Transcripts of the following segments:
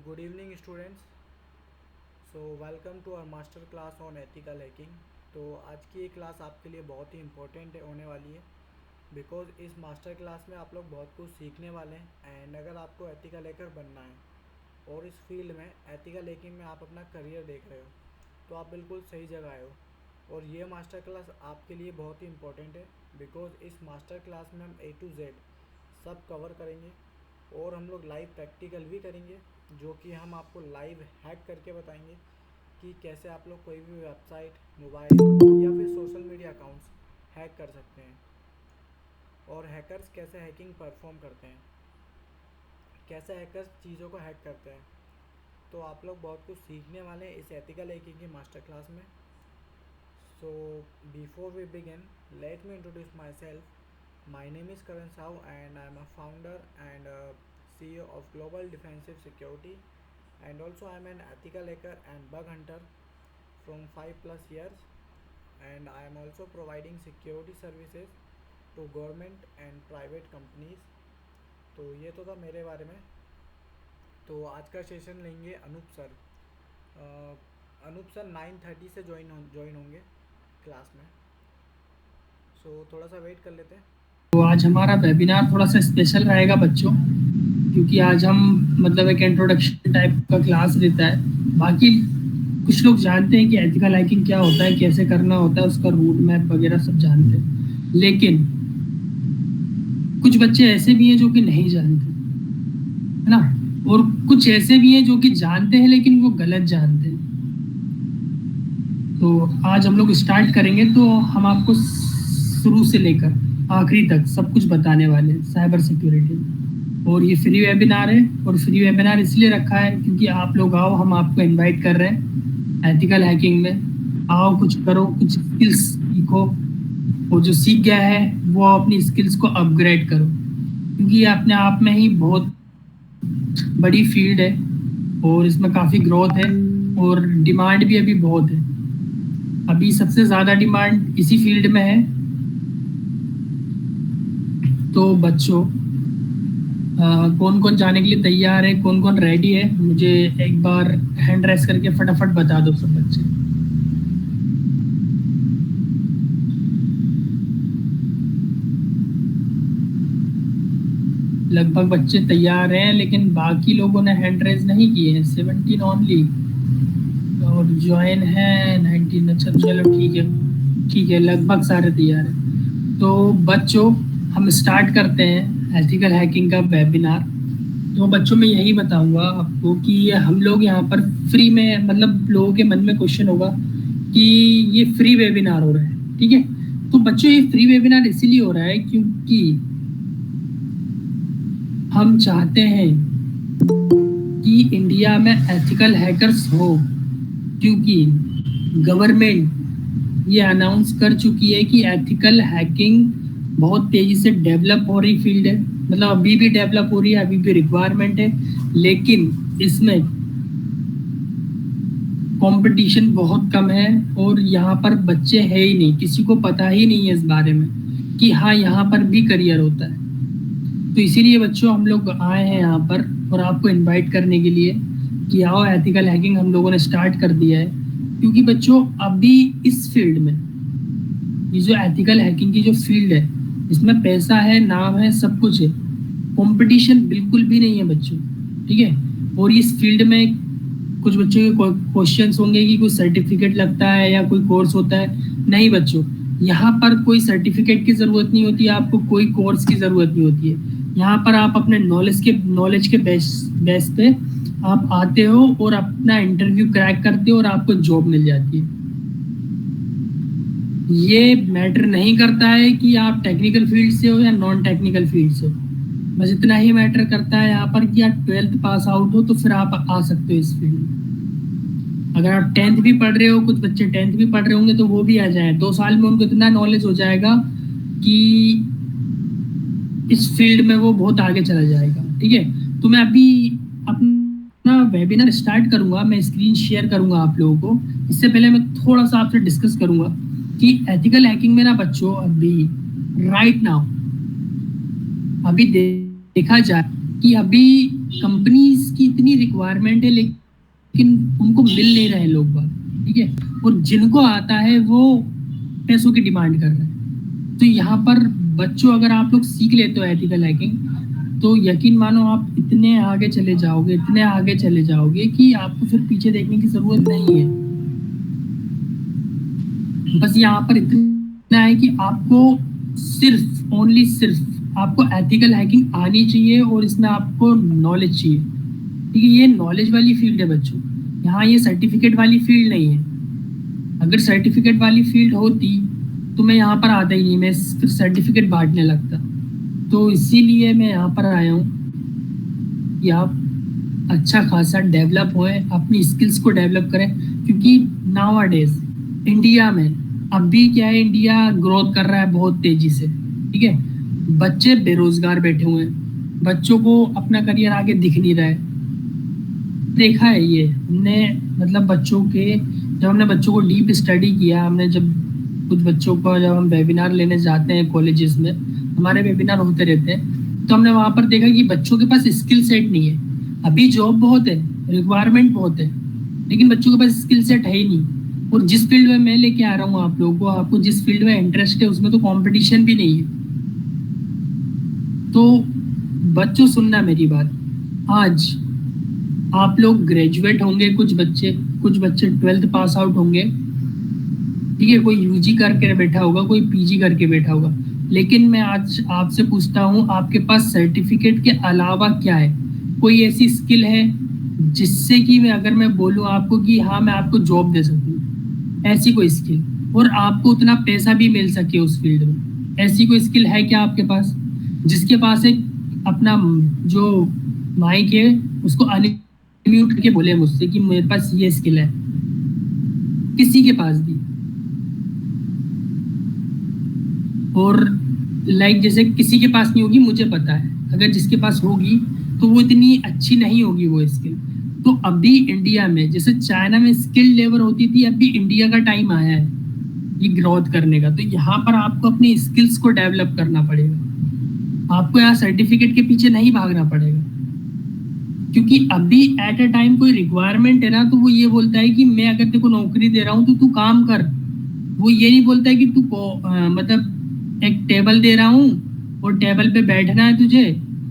Good evening, students. So welcome to our master class on ethical hacking. तो आज की ये क्लास आपके लिए बहुत ही इम्पोर्टेंट होने वाली है बिकॉज इस मास्टर क्लास में आप लोग बहुत कुछ सीखने वाले हैं एंड अगर आपको एथिकल हैकर बनना है और इस फील्ड में एथिकल हैकिंग में आप अपना करियर देख रहे हो तो आप बिल्कुल सही जगह आए हो। और ये मास्टर क्लास आपके लिए बहुत ही इम्पोर्टेंट है बिकॉज इस मास्टर क्लास में हम A to Z सब कवर करेंगे और हम लोग लाइव प्रैक्टिकल भी करेंगे जो कि हम आपको लाइव हैक करके बताएंगे कि कैसे आप लोग कोई भी वेबसाइट, मोबाइल या फिर सोशल मीडिया अकाउंट्स हैक कर सकते हैं और हैकर्स कैसे हैकिंग परफॉर्म करते हैं, कैसे हैकर्स चीज़ों को हैक करते हैं। तो आप लोग बहुत कुछ सीखने वाले हैं इस एथिकल हैकिंग की मास्टर क्लास में। So before we begin, let me introduce myself. My name is Karan Sahu and I am a founder and CEO of Global Defensive Security, and also I am an ethical hacker and bug hunter from 5+ years, and I am also providing security services to government and private companies। तो ये तो था मेरे बारे में। तो आज का सेशन लेंगे अनूप सर। अनूप सर 9:30 से ज्वाइन होंगे क्लास में। सो थोड़ा सा वेट कर लेते हैं। तो आज हमारा वेबिनार थोड़ा सा स्पेशल रहेगा बच्चों, क्योंकि आज हम मतलब एक इंट्रोडक्शन टाइप का क्लास लेता है। बाकी कुछ लोग जानते हैं कि एथिकल हैकिंग क्या होता है, कैसे करना होता है, उसका रूट मैप वगैरह सब जानते हैं, लेकिन कुछ बच्चे ऐसे भी हैं जो कि नहीं जानते, है ना, और कुछ ऐसे भी हैं जो कि जानते हैं लेकिन वो गलत जानते हैं। तो आज हम लोग स्टार्ट करेंगे तो हम आपको शुरू से लेकर आखिरी तक सब कुछ बताने वाले हैं साइबर सिक्योरिटी। और ये फ्री वेबिनार है, और फ्री वेबिनार इसलिए रखा है क्योंकि आप लोग आओ, हम आपको इनवाइट कर रहे हैं एथिकल हैकिंग में। आओ, कुछ करो, कुछ स्किल्स सीखो, और जो सीख गया है वो अपनी स्किल्स को अपग्रेड करो, क्योंकि ये अपने आप में ही बहुत बड़ी फील्ड है और इसमें काफ़ी ग्रोथ है और डिमांड भी अभी बहुत है। अभी सबसे ज़्यादा डिमांड इसी फील्ड में है। तो बच्चों, कौन कौन जाने के लिए तैयार है, कौन कौन रेडी है, मुझे एक बार हैंड रेस करके फटाफट बता दो सब बच्चे। लगभग बच्चे तैयार हैं, लेकिन बाकी लोगों ने हैंड रेस नहीं किए हैं। 17 ओनली, और ज्वाइन है 19। अच्छा चलो ठीक है, लगभग सारे तैयार हैं। तो बच्चों, हम स्टार्ट करते हैं एथिकल हैकिंग का वेबिनार। तो बच्चों, मैं यही बताऊंगा आपको कि हम लोग यहाँ पर फ्री में, मतलब लोगों के मन में क्वेश्चन होगा कि ये फ्री वेबिनार हो रहा है, ठीक है। तो बच्चों, ये फ्री वेबिनार इसीलिए हो रहा है क्योंकि हम चाहते हैं कि इंडिया में एथिकल हैकर्स हो, क्योंकि गवर्नमेंट ये अनाउंस कर चुकी है कि एथिकल हैकिंग बहुत तेजी से डेवलप हो रही फील्ड है। मतलब अभी भी डेवलप हो रही है, अभी भी रिक्वायरमेंट है, लेकिन इसमें कंपटीशन बहुत कम है और यहाँ पर बच्चे है ही नहीं, किसी को पता ही नहीं है इस बारे में कि हाँ, यहाँ पर भी करियर होता है। तो इसीलिए बच्चों हम लोग आए हैं यहाँ पर और आपको इनवाइट करने के लिए कि आओ, एथिकल हैकिंग हम लोगों ने स्टार्ट कर दिया है। क्योंकि बच्चों, अभी इस फील्ड में, ये जो एथिकल हैकिंग की जो फील्ड है, इसमें पैसा है, नाम है, सब कुछ है, कंपटीशन बिल्कुल भी नहीं है बच्चों, ठीक है। और इस फील्ड में कुछ बच्चों के क्वेश्चंस होंगे कि कोई सर्टिफिकेट लगता है या कोई कोर्स होता है। नहीं बच्चों, यहाँ पर कोई सर्टिफिकेट की ज़रूरत नहीं होती है, आपको कोई कोर्स की ज़रूरत नहीं होती है। यहाँ पर आप अपने नॉलेज के बेस पे आप आते हो और अपना इंटरव्यू क्रैक करते हो और आपको जॉब मिल जाती है। ये मैटर नहीं करता है कि आप टेक्निकल फील्ड से हो या नॉन टेक्निकल फील्ड से हो, बस इतना ही मैटर करता है यहाँ पर कि आप 12th पास आउट हो तो फिर आप आ सकते हो इस फील्ड में। अगर आप 10th भी पढ़ रहे हो, कुछ बच्चे 10th भी पढ़ रहे होंगे तो वो भी आ जाए। 2 साल में उनको इतना नॉलेज हो जाएगा कि इस फील्ड में वो बहुत आगे चला जाएगा, ठीक है। तो मैं अभी अपना वेबिनार स्टार्ट करूंगा, मैं स्क्रीन शेयर करूंगा आप लोगों को। इससे पहले मैं थोड़ा सा आपसे डिस्कस करूंगा कि एथिकल हैकिंग में ना बच्चों, अभी राइट नाउ अभी देखा जाए कि अभी कंपनीज की इतनी रिक्वायरमेंट है लेकिन उनको मिल नहीं रहे लोग बाग, ठीक है, और जिनको आता है वो पैसों की डिमांड कर रहे हैं। तो यहाँ पर बच्चों अगर आप लोग सीख लेते हो एथिकल हैकिंग तो यकीन मानो आप इतने आगे चले जाओगे, इतने आगे चले जाओगे कि आपको फिर पीछे देखने की जरूरत नहीं है। बस यहाँ पर इतना है कि आपको सिर्फ ओनली सिर्फ आपको एथिकल हैकिंग आनी चाहिए और इसमें आपको नॉलेज चाहिए, ठीक है। ये नॉलेज वाली फील्ड है बच्चों, यहाँ ये सर्टिफिकेट वाली फील्ड नहीं है। अगर सर्टिफिकेट वाली फील्ड होती तो मैं यहाँ पर आता ही नहीं, मैं फिर सर्टिफिकेट बांटने लगता। तो इसीलिए मैं यहाँ पर आया हूँ कि आप अच्छा खासा डेवलप होए, अपनी स्किल्स को डेवलप करें, क्योंकि नाउअडेज इंडिया में अभी क्या है, इंडिया ग्रोथ कर रहा है बहुत तेजी से, ठीक है। बच्चे बेरोजगार बैठे हुए हैं, बच्चों को अपना करियर आगे दिख नहीं रहा है। देखा है ये हमने, मतलब बच्चों के जब हमने बच्चों को डीप स्टडी किया, हमने जब कुछ बच्चों को जब हम वेबिनार लेने जाते हैं कॉलेजेस में, हमारे वेबिनार होते रहते हैं, तो हमने वहाँ पर देखा कि बच्चों के पास स्किल सेट नहीं है। अभी जॉब बहुत है, रिक्वायरमेंट बहुत है, लेकिन बच्चों के पास स्किल सेट है ही नहीं। और जिस फील्ड में मैं लेके आ रहा हूँ आप लोगों को, आपको जिस फील्ड में इंटरेस्ट है उसमें तो कंपटीशन भी नहीं है। तो बच्चों सुनना मेरी बात, आज आप लोग ग्रेजुएट होंगे, कुछ बच्चे 12th पास आउट होंगे, ठीक है, कोई यूजी करके बैठा होगा, कोई पीजी करके बैठा होगा, लेकिन मैं आज आपसे पूछता हूँ आपके पास सर्टिफिकेट के अलावा क्या है? कोई ऐसी स्किल है जिससे कि अगर मैं बोलूँ आपको कि हाँ मैं आपको जॉब दे सकूँ, ऐसी कोई स्किल, और आपको उतना पैसा भी मिल सके उस फील्ड में, ऐसी कोई स्किल है क्या आपके पास? जिसके पास एक अपना जो माइक है उसको अनम्यूट करके बोले मुझसे कि मेरे पास ये स्किल है, किसी के पास भी। और लाइक जैसे किसी के पास नहीं होगी, मुझे पता है, अगर जिसके पास होगी तो वो इतनी अच्छी नहीं होगी वो स्किल। तो अभी इंडिया में जैसे चाइना में स्किल लेबर होती थी, अभी इंडिया का टाइम आया है ये ग्रोथ करने का। तो यहाँ पर आपको अपनी स्किल्स को डेवलप करना पड़ेगा, आपको यहाँ सर्टिफिकेट के पीछे नहीं भागना पड़ेगा, क्योंकि अभी एट अ टाइम कोई रिक्वायरमेंट है ना, तो वो ये बोलता है कि मैं अगर तेरे को नौकरी दे रहा हूँ तो तू काम कर। वो ये नहीं बोलता है कि तू मतलब एक टेबल दे रहा हूँ और टेबल पे बैठना है तुझे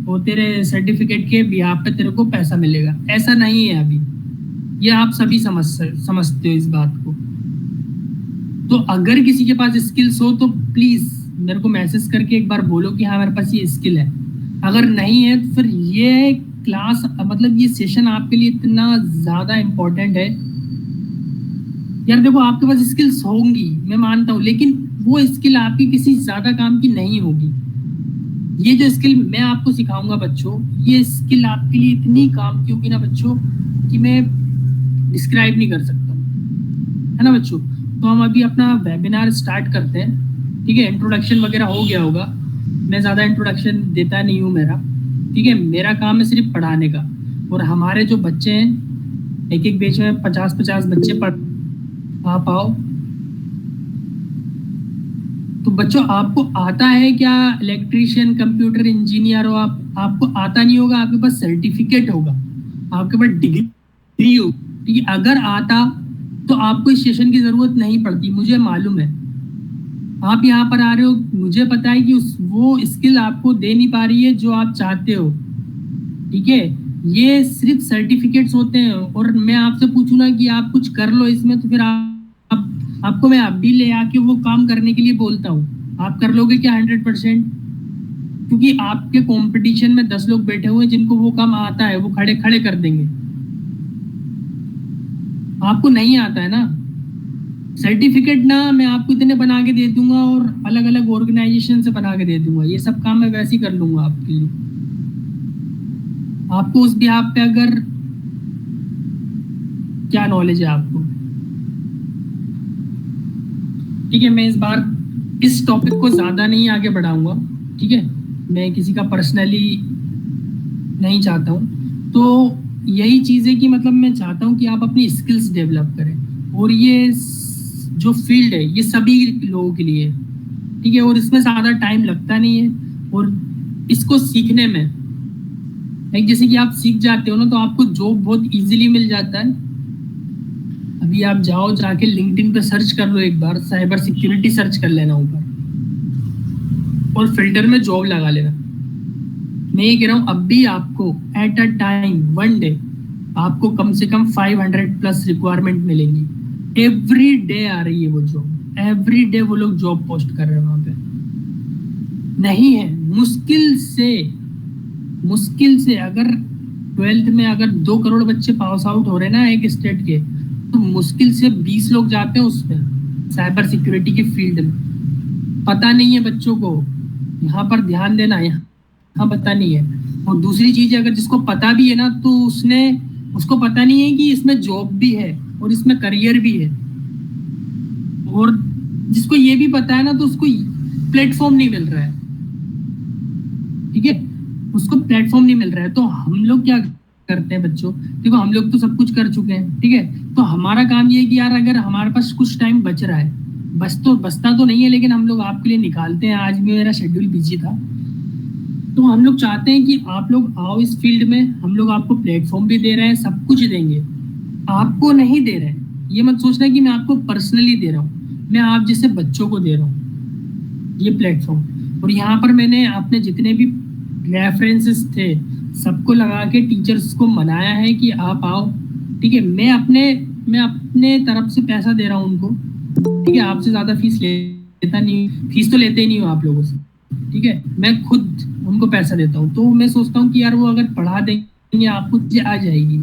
और तेरे सर्टिफिकेट के बिहाफ पे तेरे को पैसा मिलेगा, ऐसा नहीं है अभी। ये आप सभी समझते हो इस बात को। तो अगर किसी के पास स्किल्स हो तो प्लीज मेरे को मैसेज करके एक बार बोलो कि हाँ मेरे पास ये स्किल है। अगर नहीं है तो फिर ये क्लास मतलब ये सेशन आपके लिए इतना ज्यादा इम्पोर्टेंट है। यार देखो आपके पास स्किल्स होंगी मैं मानता हूँ, लेकिन वो स्किल आपकी किसी ज्यादा काम की नहीं होगी। ये जो स्किल मैं आपको सिखाऊंगा बच्चों, ये स्किल आपके लिए इतनी काम की होगी ना बच्चों कि मैं डिस्क्राइब नहीं कर सकता, है ना बच्चों। तो हम अभी अपना वेबिनार स्टार्ट करते हैं, ठीक है। इंट्रोडक्शन वगैरह हो गया होगा, मैं ज़्यादा इंट्रोडक्शन देता नहीं हूँ मेरा, ठीक है। मेरा काम है सिर्फ पढ़ाने का, और हमारे जो बच्चे हैं एक बैच में 50-50 बच्चे पढ़ आप आओ। तो बच्चों आपको आता है क्या इलेक्ट्रीशियन कंप्यूटर इंजीनियर हो आप? आपको आता नहीं होगा, आपके पास सर्टिफिकेट होगा, आपके पास डिग्री हो, ठीक है। अगर आता तो आपको इस सेशन की जरूरत नहीं पड़ती, मुझे मालूम है। आप यहाँ पर आ रहे हो, मुझे पता है कि वो स्किल आपको दे नहीं पा रही है जो आप चाहते हो, ठीक है। ये सिर्फ सर्टिफिकेट्स होते हैं, और मैं आपसे पूछूं ना कि आप कुछ कर लो इसमें, तो फिर आपको मैं अभी ले आके वो काम करने के लिए बोलता हूँ, आप कर लोगे क्या 100%? क्योंकि आपके कंपटीशन में 10 लोग बैठे हुए हैं जिनको वो काम आता है, वो खड़े खड़े कर देंगे। आपको नहीं आता है ना सर्टिफिकेट ना, मैं आपको इतने बना के दे दूंगा और अलग अलग ऑर्गेनाइजेशन से बना के दे दूंगा, ये सब काम मैं वैसे ही कर लूंगा आपके लिए। आपको उस बिहाफ पे अगर क्या नॉलेज है आपको, ठीक है। मैं इस बार इस टॉपिक को ज्यादा नहीं आगे बढ़ाऊंगा, ठीक है। मैं किसी का पर्सनली नहीं चाहता हूँ। तो यही चीज़ है कि मतलब मैं चाहता हूँ कि आप अपनी स्किल्स डेवलप करें, और ये जो फील्ड है ये सभी लोगों के लिए, ठीक है। और इसमें ज़्यादा टाइम लगता नहीं है, और इसको सीखने में एक जैसे कि आप सीख जाते हो ना तो आपको जॉब बहुत इजीली मिल जाता है। अभी आप जाओ जाके लिंक्डइन पे सर्च कर लो, एक बार साइबर सिक्योरिटी सर्च कर लेना ऊपर और फिल्टर में जॉब लगा लेना। मैं ये कह रहा हूँ अब भी आपको at a time one day आपको कम से कम 500 प्लस रिक्वायरमेंट मिलेंगी। एवरी डे आ रही है वो जॉब, एवरी डे वो लोग जॉब पोस्ट कर रहे हैं वहां पे। नहीं है, मुश्किल से अगर 12th में अगर 2 करोड़ बच्चे पास आउट हो रहे हैं ना एक स्टेट के, तो मुश्किल से 20 लोग जाते हैं उसमें साइबर सिक्योरिटी की फील्ड में। पता नहीं है बच्चों को, यहाँ पर ध्यान देना है, हाँ पता नहीं है। और दूसरी चीज अगर जिसको पता भी है ना तो उसको पता नहीं है कि इसमें जॉब भी है और इसमें करियर भी है। और जिसको ये भी पता है ना तो उसको प्लेटफॉर्म नहीं मिल रहा है, ठीक है, उसको प्लेटफॉर्म नहीं मिल रहा है। तो हम लोग क्या करते हैं बच्चों, देखो हम लोग तो सब कुछ कर चुके हैं, ठीक है, तो हमारा काम ये है कि यार अगर हमारे पास कुछ टाइम बच रहा है, बचता तो नहीं है लेकिन हम लोग आपके लिए निकालते हैं। आज भी मेरा शेड्यूल बिजी था, तो हम लोग चाहते हैं कि आप लोग आओ इस फील्ड में। हम लोग आपको प्लेटफॉर्म भी दे रहे हैं, सब कुछ देंगे, आपको नहीं दे रहे हैं। ये मत सोचना कि मैं आपको पर्सनली दे रहा हूँ, मैं आप जैसे बच्चों को दे रहा हूँ ये प्लेटफॉर्म। और यहाँ पर मैंने अपने जितने भी रेफरेंसेस थे सबको लगा के टीचर्स को मनाया है कि आप आओ, ठीक है। मैं अपने तरफ से पैसा दे रहा हूँ उनको, ठीक है, आपसे ज़्यादा फीस लेता नहीं, फीस तो लेते ही नहीं हो आप लोगों से, ठीक है, मैं खुद उनको पैसा देता हूँ। तो मैं सोचता हूँ कि यार वो अगर पढ़ा देंगे आपको आ जाएगी,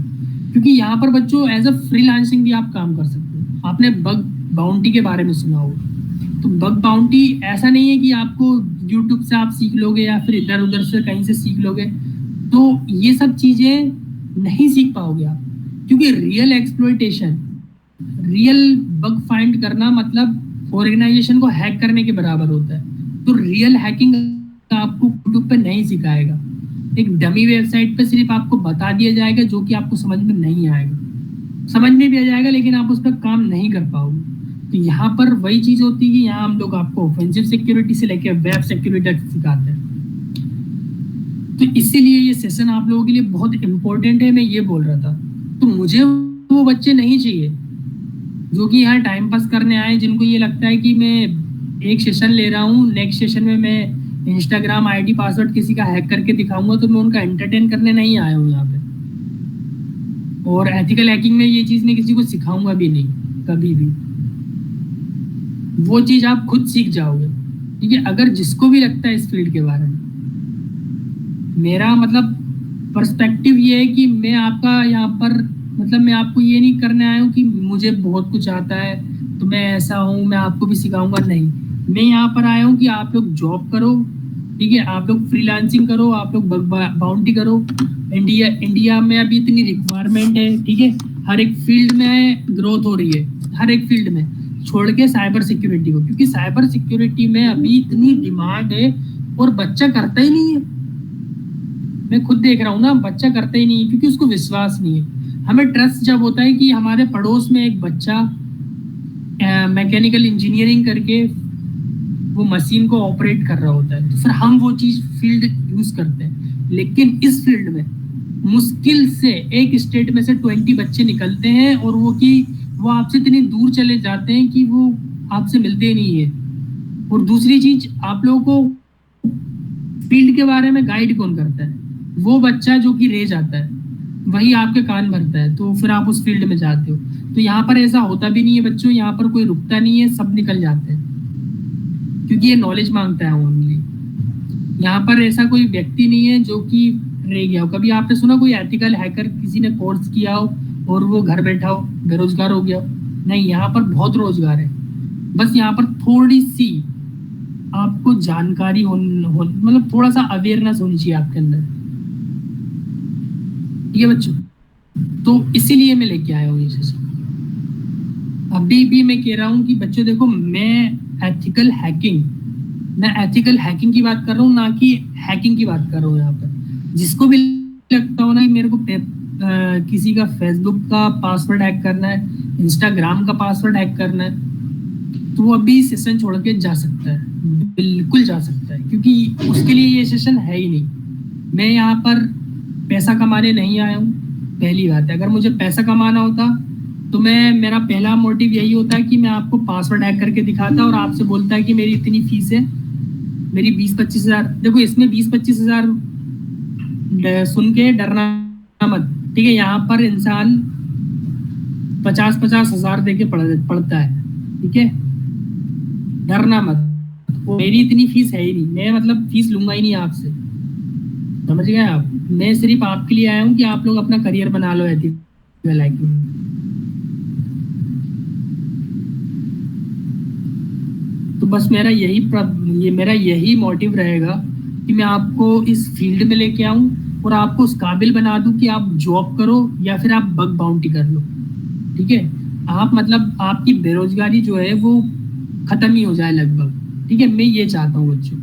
क्योंकि यहाँ पर बच्चों एज अ फ्रीलांसिंग भी आप काम कर सकते हो। आपने बग बाउंटी के बारे में सुना होगा, तो बग बाउंटी ऐसा नहीं है कि आपको यूट्यूब से आप सीख लोगे या फिर इधर उधर से कहीं से सीख लोगे, तो ये सब चीज़ें नहीं सीख पाओगे आप, क्योंकि real exploitation, real bug find करना मतलब ऑर्गेनाइजेशन को हैक करने के बराबर होता है। तो रियल हैकिंग आपको यूट्यूब पे नहीं सिखाएगा, एक डमी वेबसाइट पे सिर्फ आपको बता दिया जाएगा जो कि आपको समझ में नहीं आएगा, समझ में भी आ जाएगा लेकिन आप उस पर काम नहीं कर पाओगे। तो यहाँ पर वही चीज़ होती है कि यहाँ हम लोग आपको ऑफेंसिव सिक्योरिटी से लेकर वेब सिक्योरिटी तक सिखाते हैं। तो इसीलिए ये सेशन आप लोगों के लिए बहुत इंपॉर्टेंट है, मैं ये बोल रहा था। तो मुझे वो बच्चे नहीं चाहिए जो कि यहाँ टाइम पास करने आए, जिनको ये लगता है कि मैं एक सेशन ले रहा हूँ, नेक्स्ट सेशन में मैं इंस्टाग्राम आईडी पासवर्ड किसी का हैक करके दिखाऊंगा, तो मैं उनका एंटरटेन करने नहीं आया हूँ यहाँ पे। और एथिकल हैकिंग में ये चीज़ मैं किसी को सिखाऊंगा भी नहीं कभी भी, वो चीज़ आप खुद सीख जाओगे, ठीक है। अगर जिसको भी लगता है इस फील्ड के बारे में, मेरा मतलब पर्सपेक्टिव ये है कि मैं आपका यहाँ पर मतलब मैं आपको ये नहीं करने आया हूँ कि मुझे बहुत कुछ आता है तो मैं ऐसा हूँ मैं आपको भी सिखाऊंगा, नहीं। मैं यहाँ पर आया हूँ कि आप लोग जॉब करो, ठीक है, आप लोग फ्रीलांसिंग करो, आप लोग बाउंटी करो। इंडिया में अभी इतनी रिक्वायरमेंट है, ठीक है, हर एक फील्ड में ग्रोथ हो रही है, हर एक फील्ड में, छोड़ के साइबर सिक्योरिटी को, क्योंकि साइबर सिक्योरिटी में अभी इतनी डिमांड है और बच्चा करता ही नहीं है। मैं खुद देख रहा हूँ ना, बच्चा करता ही नहीं है क्योंकि उसको विश्वास नहीं है। हमें ट्रस्ट जब होता है कि हमारे पड़ोस में एक बच्चा मैकेनिकल इंजीनियरिंग करके वो मशीन को ऑपरेट कर रहा होता है, तो फिर हम वो चीज़ फील्ड यूज करते हैं। लेकिन इस फील्ड में मुश्किल से एक स्टेट में से 20 बच्चे निकलते हैं और वो आपसे इतनी दूर चले जाते हैं कि वो आपसे मिलते नहीं है। और दूसरी चीज, आप लोगों को फील्ड के बारे में गाइड कौन करता है? वो बच्चा जो कि रह जाता है, वही आपके कान भरता है, तो फिर आप उस फील्ड में जाते हो। तो यहाँ पर ऐसा होता भी नहीं है बच्चों, यहाँ पर कोई रुकता नहीं है, सब निकल जाते हैं, क्योंकि ये नॉलेज मांगता है ओनली। यहाँ पर ऐसा कोई व्यक्ति नहीं है जो कि रह गया हो। कभी आपने सुना कोई एथिकल हैकर किसी ने कोर्स किया हो और वो घर बैठा हो, बेरोजगार हो गया हो? नहीं, यहाँ पर बहुत रोजगार है, बस यहाँ पर थोड़ी सी आपको जानकारी मतलब थोड़ा सा अवेयरनेस होनी चाहिए आपके अंदर, ठीक है बच्चों। तो इसीलिए मैं लेके आया हूँ ये सेशन। अभी भी मैं कह रहा हूँ कि बच्चों देखो, मैं एथिकल हैकिंग की बात कर रहा हूँ, ना कि हैकिंग की बात कर रहा हूँ। यहाँ पर जिसको भी लगता हो ना कि मेरे को किसी का फेसबुक का पासवर्ड हैक करना है, इंस्टाग्राम का पासवर्ड हैक करना है, तो वो अभी सेशन छोड़ के जा सकता है, बिल्कुल जा सकता है, क्योंकि उसके लिए ये सेशन है ही नहीं। मैं यहाँ पर पैसा कमाने नहीं आया हूँ, पहली बात है। अगर मुझे पैसा कमाना होता तो मेरा पहला मोटिव यही होता है कि मैं आपको पासवर्ड हैक करके दिखाता और आपसे बोलता है कि मेरी इतनी फीस है, मेरी 20-25 हज़ार। देखो इसमें 20-25 हज़ार सुन के डरना मत, ठीक है। यहाँ पर इंसान 50-50 हज़ार दे के पढ़ता है, ठीक है। डरना मत, मेरी इतनी फीस है ही नहीं, मैं मतलब फीस लूंगा ही नहीं आपसे, समझ गए आप। मैं सिर्फ आपके लिए आया हूँ कि आप लोग अपना करियर बना लो एथिकल हैकिंग। तो बस मेरा यही मोटिव रहेगा कि मैं आपको इस फील्ड में लेके आऊं और आपको उस काबिल बना दूं कि आप जॉब करो या फिर आप बग बाउंटी कर लो, ठीक है। आप मतलब आपकी बेरोजगारी जो है वो खत्म ही हो जाए लगभग, ठीक है। मैं ये चाहता हूँ बच्चों।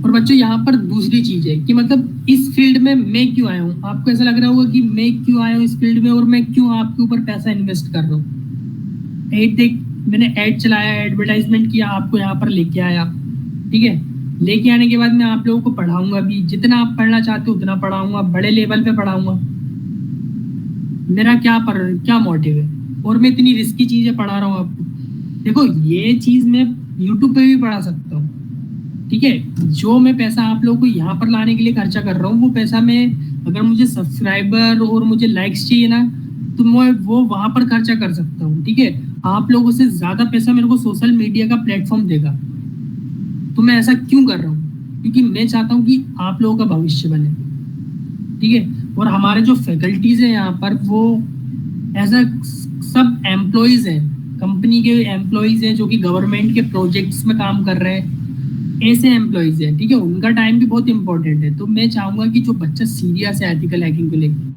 और बच्चों यहाँ पर दूसरी चीज है कि मतलब इस फील्ड में मैं क्यों आया हूँ। आपको ऐसा लग रहा होगा कि मैं क्यों आया हूँ इस फील्ड में और मैं क्यों आपके ऊपर पैसा इन्वेस्ट कर रहा हूँ। मैंने एड चलाया, एडवर्टाइजमेंट किया, आपको यहाँ पर लेके आया, ठीक है। लेके आने के बाद मैं आप लोगों को पढ़ाऊंगा भी, जितना आप पढ़ना चाहते हो उतना पढ़ाऊंगा, बड़े लेवल पे पढ़ाऊंगा। मेरा क्या मोटिव है, और मैं इतनी रिस्की चीजें पढ़ा रहा हूँ आपको। देखो ये चीज मैं यूट्यूब पे भी पढ़ा सकता हूँ, ठीक है। जो मैं पैसा आप लोगों को यहाँ पर लाने के लिए खर्चा कर रहा हूँ, वो पैसा मैं, अगर मुझे सब्सक्राइबर और मुझे लाइक्स चाहिए ना, तो मैं वो वहां पर खर्चा कर सकता हूँ, ठीक है। आप लोगों से ज्यादा पैसा मेरे को सोशल मीडिया का प्लेटफॉर्म देगा। तो मैं ऐसा क्यों कर रहा हूँ, क्योंकि मैं चाहता हूँ कि आप लोगों का भविष्य बने, ठीक है। और हमारे जो फैकल्टीज है यहाँ पर वो एज अ सब एम्प्लॉयज हैं, कंपनी के एम्प्लॉयज हैं जो कि गवर्नमेंट के प्रोजेक्ट्स में काम कर रहे हैं, ऐसे एम्प्लॉयज हैं, ठीक है। उनका टाइम भी बहुत इंपॉर्टेंट है। तो मैं चाहूंगा कि जो बच्चा सीरियस है एथिकल हैकिंग को लेकर,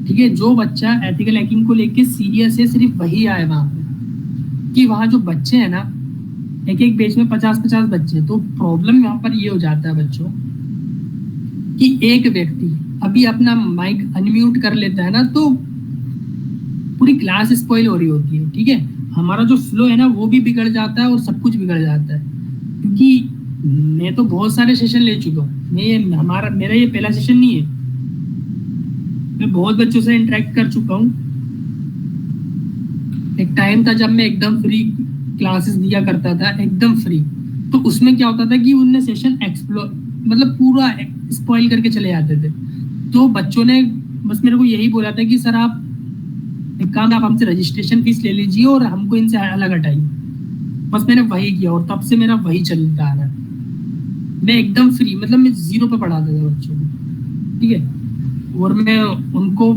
ठीक है, जो बच्चा एथिकल हैकिंग को लेकर सीरियस है सिर्फ वही आए वहां पर। कि वहाँ जो बच्चे हैं ना, एक बैच में 50-50 बच्चे, तो प्रॉब्लम यहाँ पर ये हो जाता है बच्चों कि एक व्यक्ति अभी अपना माइक अनम्यूट कर लेता है ना, तो पूरी क्लास स्पॉइल हो रही होती है, ठीक है। हमारा जो फ्लो है ना वो भी बिगड़ जाता है और सब कुछ बिगड़ जाता है। क्योंकि मैं तो बहुत सारे सेशन ले चुका हूँ, मेरा ये पहला सेशन नहीं है। मैं बहुत बच्चों से इंटरेक्ट कर चुका हूँ। एक टाइम था जब मैं एकदम फ्री क्लासेस दिया करता था, एकदम फ्री। तो उसमें क्या होता था कि उनने सेशन मतलब पूरा स्पॉइल करके चले जाते थे। तो बच्चों ने बस मेरे को यही बोला था कि सर आप एक काम, आप हमसे रजिस्ट्रेशन फीस ले लीजिए और हमको इनसे अलग हटाइए। बस मैंने वही किया और तब से मेरा वही चलता आ रहा है। मैं एकदम फ्री, मतलब मैं 0 पे पढ़ाता था बच्चों को, ठीक है। और मैं उनको,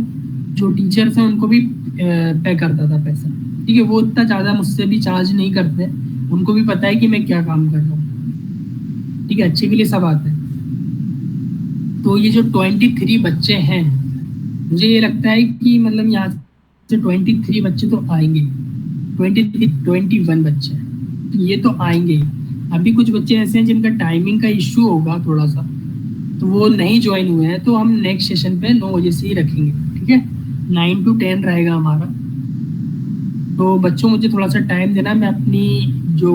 जो टीचर्स हैं उनको भी पे करता था पैसा, ठीक है। वो इतना ज़्यादा मुझसे भी चार्ज नहीं करते, उनको भी पता है कि मैं क्या काम कर रहा हूँ, ठीक है। अच्छे के लिए सब आते हैं। तो ये जो 23 बच्चे हैं, मुझे ये लगता है कि मतलब यहाँ से 23 बच्चे तो आएंगे, 21 बच्चे, ये तो आएंगे। अभी कुछ बच्चे ऐसे हैं जिनका टाइमिंग का इश्यू होगा थोड़ा सा, तो वो नहीं ज्वाइन हुए हैं। तो हम नेक्स्ट सेशन पे 9 बजे से ही रखेंगे, ठीक है। 9 to 10 रहेगा हमारा। तो बच्चों मुझे थोड़ा सा टाइम देना, मैं अपनी जो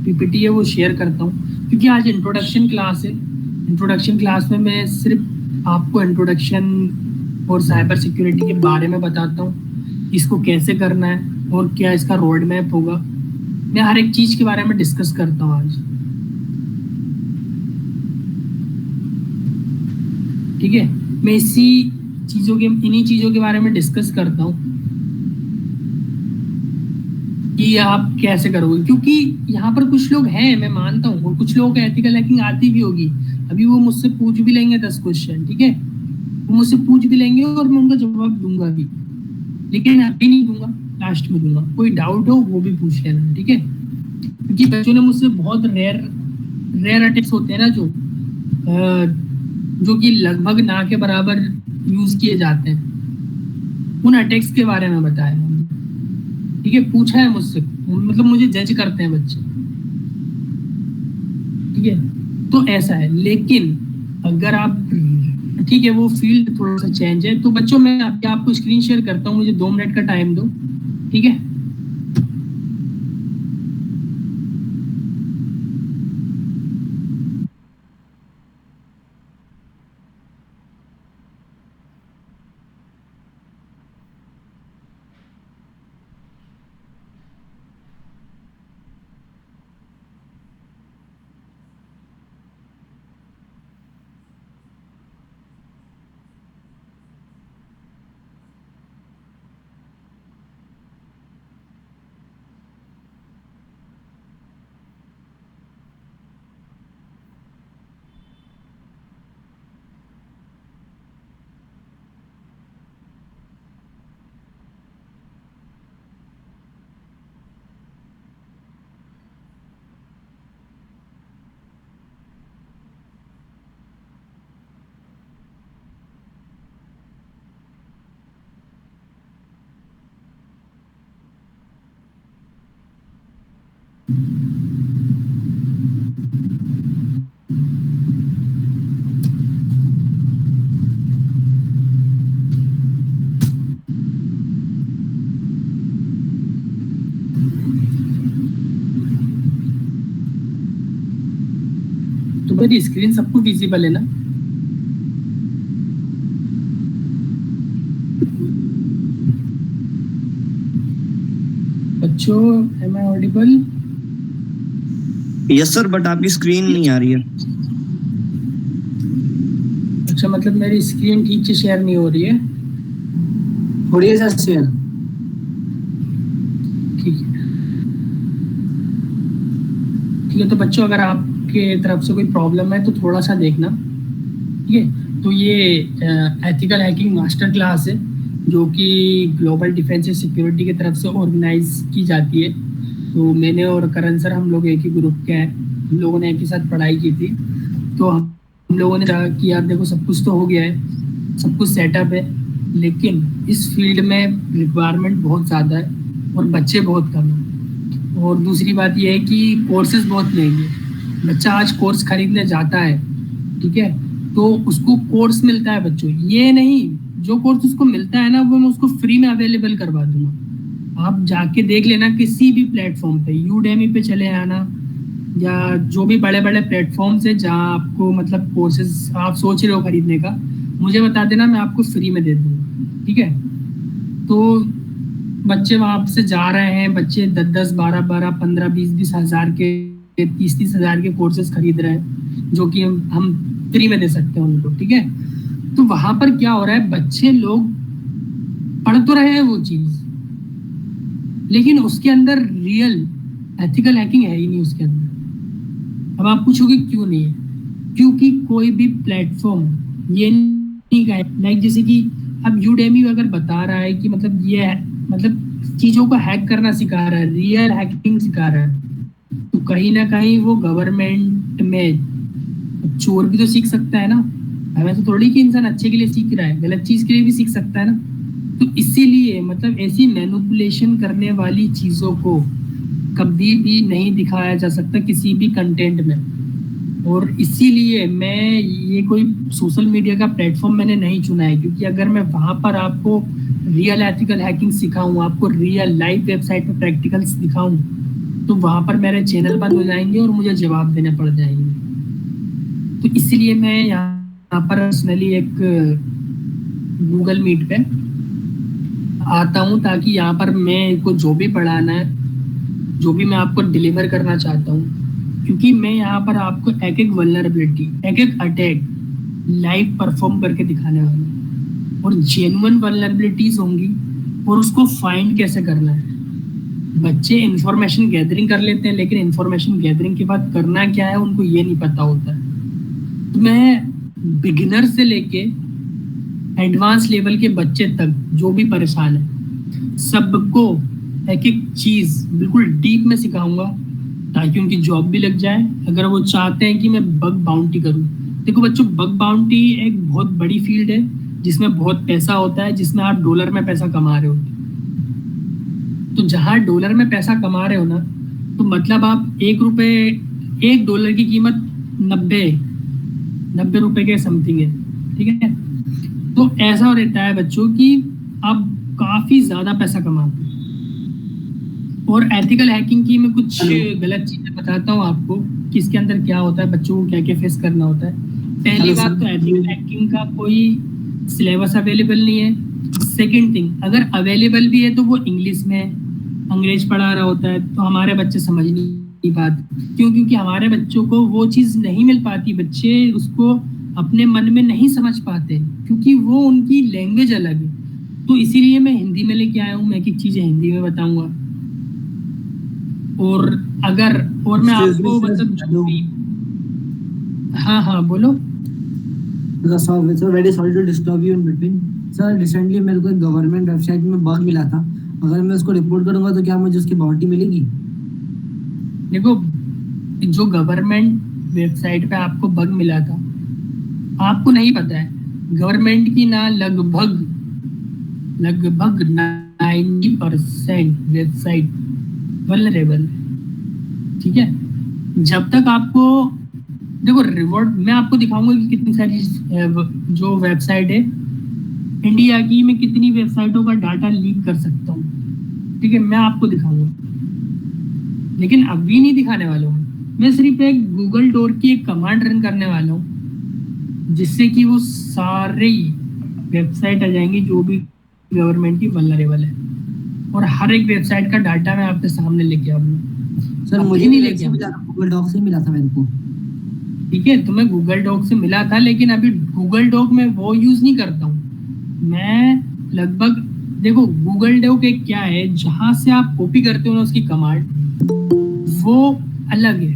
पीपीटी है वो शेयर करता हूँ, क्योंकि आज इंट्रोडक्शन क्लास है। इंट्रोडक्शन क्लास में मैं सिर्फ आपको इंट्रोडक्शन और साइबर सिक्योरिटी के बारे में बताता हूँ, इसको कैसे करना है और क्या इसका रोड मैप होगा। मैं हर एक चीज़ के बारे में डिस्कस करता हूँ आज, ठीक है। मैं इन्हीं चीज़ों के बारे में डिस्कस करता हूँ कि आप कैसे करोगे। क्योंकि यहाँ पर कुछ लोग हैं, मैं मानता हूँ, और कुछ लोगों को एथिकल हैकिंग आती भी होगी। अभी वो मुझसे पूछ भी लेंगे 10 क्वेश्चन, ठीक है। वो मुझसे पूछ भी लेंगे और मैं उनका जवाब दूंगा भी, लेकिन अभी नहीं दूंगा, लास्ट में दूंगा। कोई डाउट हो वो भी पूछ लेना, ठीक है। क्योंकि बच्चों ने मुझसे बहुत रेयर अटैक्स होते हैं ना, जो कि लगभग ना के बराबर यूज किए जाते हैं, उन अटैक्स के बारे में बताया, ठीक है। पूछा है मुझसे, मतलब मुझे जज करते हैं बच्चे, ठीक है। तो ऐसा है। लेकिन अगर आप, ठीक है, वो फील्ड थोड़ा सा चेंज है। तो बच्चों मैं आपको स्क्रीन शेयर करता हूँ, मुझे 2 मिनट का टाइम दो, ठीक है। तो मेरी स्क्रीन सबको विजिबल है ना? बच्चों, am I audible? Yes sir, but आपकी स्क्रीन नहीं आ रही है। अच्छा, मतलब मेरी स्क्रीन ठीक से शेयर नहीं हो रही है? हो रही है सर शेयर। ठीक है, ठीक है। तो बच्चों, अगर आपके तरफ से कोई प्रॉब्लम है तो थोड़ा सा देखना, ठीक है। तो ये एथिकल हैकिंग मास्टर क्लास है जो कि ग्लोबल डिफेंस एंड सिक्योरिटी की तरफ से ऑर्गेनाइज की जाती है। तो मैंने और करण सर, हम लोग एक ही ग्रुप के हैं, हम लोगों ने एक ही साथ पढ़ाई की थी। तो हम लोगों ने कहा कि यार देखो, सब कुछ तो हो गया है, सब कुछ सेटअप है, लेकिन इस फील्ड में रिक्वायरमेंट बहुत ज़्यादा है और बच्चे बहुत कम हैं। और दूसरी बात यह है कि कोर्सेज बहुत महंगे हैं। बच्चा आज कोर्स खरीदने जाता है, ठीक है, तो उसको कोर्स मिलता है बच्चों, ये नहीं, जो कोर्स उसको मिलता है ना, वो मैं उसको फ्री में अवेलेबल करवा दूंगा। आप जाके देख लेना किसी भी प्लेटफॉर्म पे, यूडेमी पे चले आना, या जो भी बड़े बड़े प्लेटफॉर्म्स है जहाँ आपको मतलब कोर्सेज आप सोच रहे हो खरीदने का, मुझे बता देना, मैं आपको फ्री में दे दूंगा, ठीक है। तो बच्चे वहाँ से जा रहे हैं, बच्चे 10-10, 12-12, 15, 20-20 हज़ार के, 30-30 हज़ार के कोर्सेज खरीद रहे हैं, जो कि हम फ्री में दे सकते हैं उनको, ठीक है। तो वहाँ पर क्या हो रहा है, बच्चे लोग पढ़ तो रहे हैं वो चीज़, लेकिन उसके अंदर रियल एथिकल हैकिंग है ही नहीं उसके अंदर। अब आप पूछोगे क्यों नहीं है? क्योंकि कोई भी प्लेटफॉर्म ये नहीं कहे, लाइक जैसे कि अब यूडेमी अगर बता रहा है कि मतलब ये मतलब चीज़ों को हैक करना सिखा रहा है, रियल हैकिंग सिखा रहा है, तो कहीं ना कहीं वो गवर्नमेंट में चोर भी तो सीख सकता है ना। हमें तो थोड़ी कि इंसान अच्छे के लिए सीख रहा है, गलत चीज़ के लिए भी सीख सकता है ना। तो इसीलिए मतलब ऐसी मैनिपुलेशन करने वाली चीज़ों को कभी भी नहीं दिखाया जा सकता किसी भी कंटेंट में। और इसीलिए मैं ये कोई सोशल मीडिया का प्लेटफॉर्म मैंने नहीं चुना है, क्योंकि अगर मैं वहाँ पर आपको रियल एथिकल हैकिंग सिखाऊं, आपको रियल लाइव वेबसाइट पर प्रैक्टिकल्स दिखाऊं, तो वहाँ पर मेरे चैनल बंद हो जाएंगे और मुझे जवाब देने पड़ जाएंगे। तो इसलिए मैं यहाँ पर पर्सनली एक गूगल मीट पे आता हूँ, ताकि यहाँ पर मैं को जो भी पढ़ाना है, जो भी मैं आपको डिलीवर करना चाहता हूँ, क्योंकि मैं यहाँ पर आपको एक एक वल्नरेबिलिटी, एक एक अटैक लाइव परफॉर्म करके दिखाने वाला हूँ, और जेन्युइन वल्नरेबिलिटीज होंगी, और उसको फाइंड कैसे करना है। बच्चे इंफॉर्मेशन गैदरिंग कर लेते हैं, लेकिन इंफॉर्मेशन गैदरिंग के बाद करना क्या है उनको ये नहीं पता होता है। तो मैं बिगिनर से लेके एडवांस लेवल के बच्चे तक जो भी परेशान है, सबको एक एक चीज़ बिल्कुल डीप में सिखाऊंगा, ताकि उनकी जॉब भी लग जाए, अगर वो चाहते हैं कि मैं बग बाउंटी करूं। देखो बच्चों, बग बाउंटी एक बहुत बड़ी फील्ड है जिसमें बहुत पैसा होता है, जिसमें आप डॉलर में पैसा कमा रहे होते। तो जहाँ डॉलर में पैसा कमा रहे हो ना, तो मतलब आप $1 की कीमत 90 रुपए के समथिंग है, ठीक है। तो ऐसा रहता है बच्चों कि आप काफ़ी ज़्यादा पैसा कमाते हैं। और एथिकल हैकिंग की मैं कुछ गलत चीज़ें बताता हूँ आपको कि इसके अंदर क्या होता है, बच्चों को क्या क्या फेस करना होता है। पहली बात तो एथिकल हैकिंग का कोई सिलेबस अवेलेबल नहीं है। सेकंड थिंग, अगर अवेलेबल भी है तो वो इंग्लिश में अंग्रेज पढ़ा रहा होता है, तो हमारे बच्चे समझ नहीं पाते। क्यों? क्योंकि हमारे बच्चों को वो चीज़ नहीं मिल पाती, बच्चे उसको अपने मन में नहीं समझ पाते, क्योंकि वो उनकी लैंग्वेज अलग है। तो इसीलिए मैं हिंदी में लेके आया हूँ, मैं एक एक चीज़ें हिंदी में बताऊँगा। और मैं आपको मतलब हाँ बोलो। Sir very sorry to disturb you in between. Sir recently मेरे को एक गवर्नमेंट वेबसाइट में बग मिला था, अगर मैं उसको रिपोर्ट करूंगा तो क्या मुझे उसकी बाउंटी मिलेगी? देखो, जो गवर्नमेंट वेबसाइट पे आपको बग मिला था, आपको नहीं पता है, गवर्नमेंट की ना लगभग 90% वेबसाइट वल्नरेबल है। ठीक है, जब तक आपको देखो रिवॉर्ड मैं आपको दिखाऊंगा कि कितनी सारी जो वेबसाइट है इंडिया की, मैं कितनी वेबसाइटों का डाटा लीक कर सकता हूँ, ठीक है, मैं आपको दिखाऊंगा, लेकिन अभी नहीं दिखाने वाला हूँ। मैं सिर्फ एक गूगल डोर की एक कमांड रन करने वाला हूँ जिससे कि वो सारे वेबसाइट आ जाएंगी जो भी गवर्नमेंट की वल्नरेबल है, और हर एक वेबसाइट का डाटा मैं आपके सामने लेके आऊंगा। सर अभी मुझे नहीं भी लेके ऐसे मिला था, गूगल डॉक से मिला था मेरे को। ठीक है, तो मैं गूगल डॉक से मिला था, लेकिन अभी गूगल डॉक में वो यूज नहीं करता हूँ मैं। लगभग देखो गूगल डॉक एक क्या है, जहां से आप कॉपी करते हो ना उसकी कमांड, वो अलग है,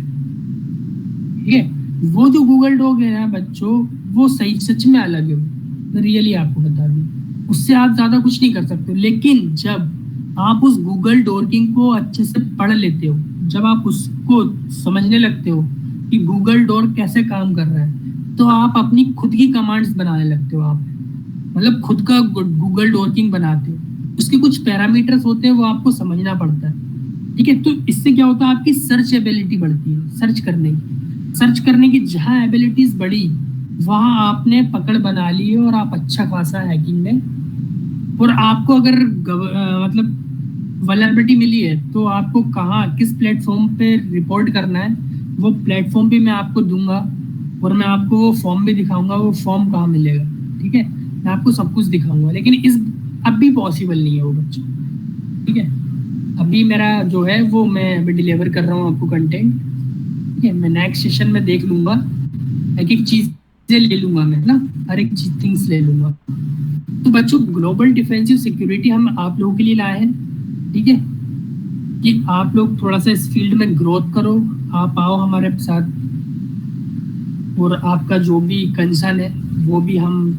ठीक है। वो जो गूगल डॉक है ना बच्चों, वो सही सच में अलग है, मैं रियली आपको बता दूं, उससे आप ज्यादा कुछ नहीं कर सकते। लेकिन जब आप उस गूगल डॉकिंग को अच्छे से पढ़ लेते हो, जब आप उसको समझने लगते हो कि गूगल डॉक कैसे काम कर रहा है, तो आप अपनी खुद की कमांड्स बनाने लगते हो। आप मतलब खुद का गूगल डॉकिंग बनाते हो, उसके कुछ पैरामीटर्स होते हैं, वो आपको समझना पड़ता है, ठीक है। तो इससे क्या होता है, आपकी सर्च एबिलिटी बढ़ती है, सर्च करने की जहाँ एबिलिटीज बढ़ी वहाँ आपने पकड़ बना ली है, और आप अच्छा खासा हैकिंग में, और आपको अगर मतलब वल्नरेबिलिटी मिली है तो आपको कहाँ किस प्लेटफॉर्म पे रिपोर्ट करना है, वो प्लेटफॉर्म भी मैं आपको दूंगा, और मैं आपको वो फॉर्म भी दिखाऊंगा, वो फॉर्म कहाँ मिलेगा, ठीक है, मैं आपको सब कुछ दिखाऊंगा। लेकिन इस अभी पॉसिबल नहीं है वो बच्चों, ठीक है। अभी मेरा जो है वो मैं अभी डिलीवर कर रहा हूँ आपको कंटेंट, ठीक है। मैं नेक्स्ट सेशन में देख लूंगा, एक एक चीज ले लूंगा मैं ना, हर एक चीज थिंग्स ले लूंगा। तो बच्चों ग्लोबल डिफेंसिव सिक्योरिटी हम आप लोगों के लिए लाए हैं, ठीक है, कि आप लोग थोड़ा सा इस फील्ड में ग्रोथ करो, आप आओ हमारे साथ, और आपका जो भी कंसर्न है वो भी हम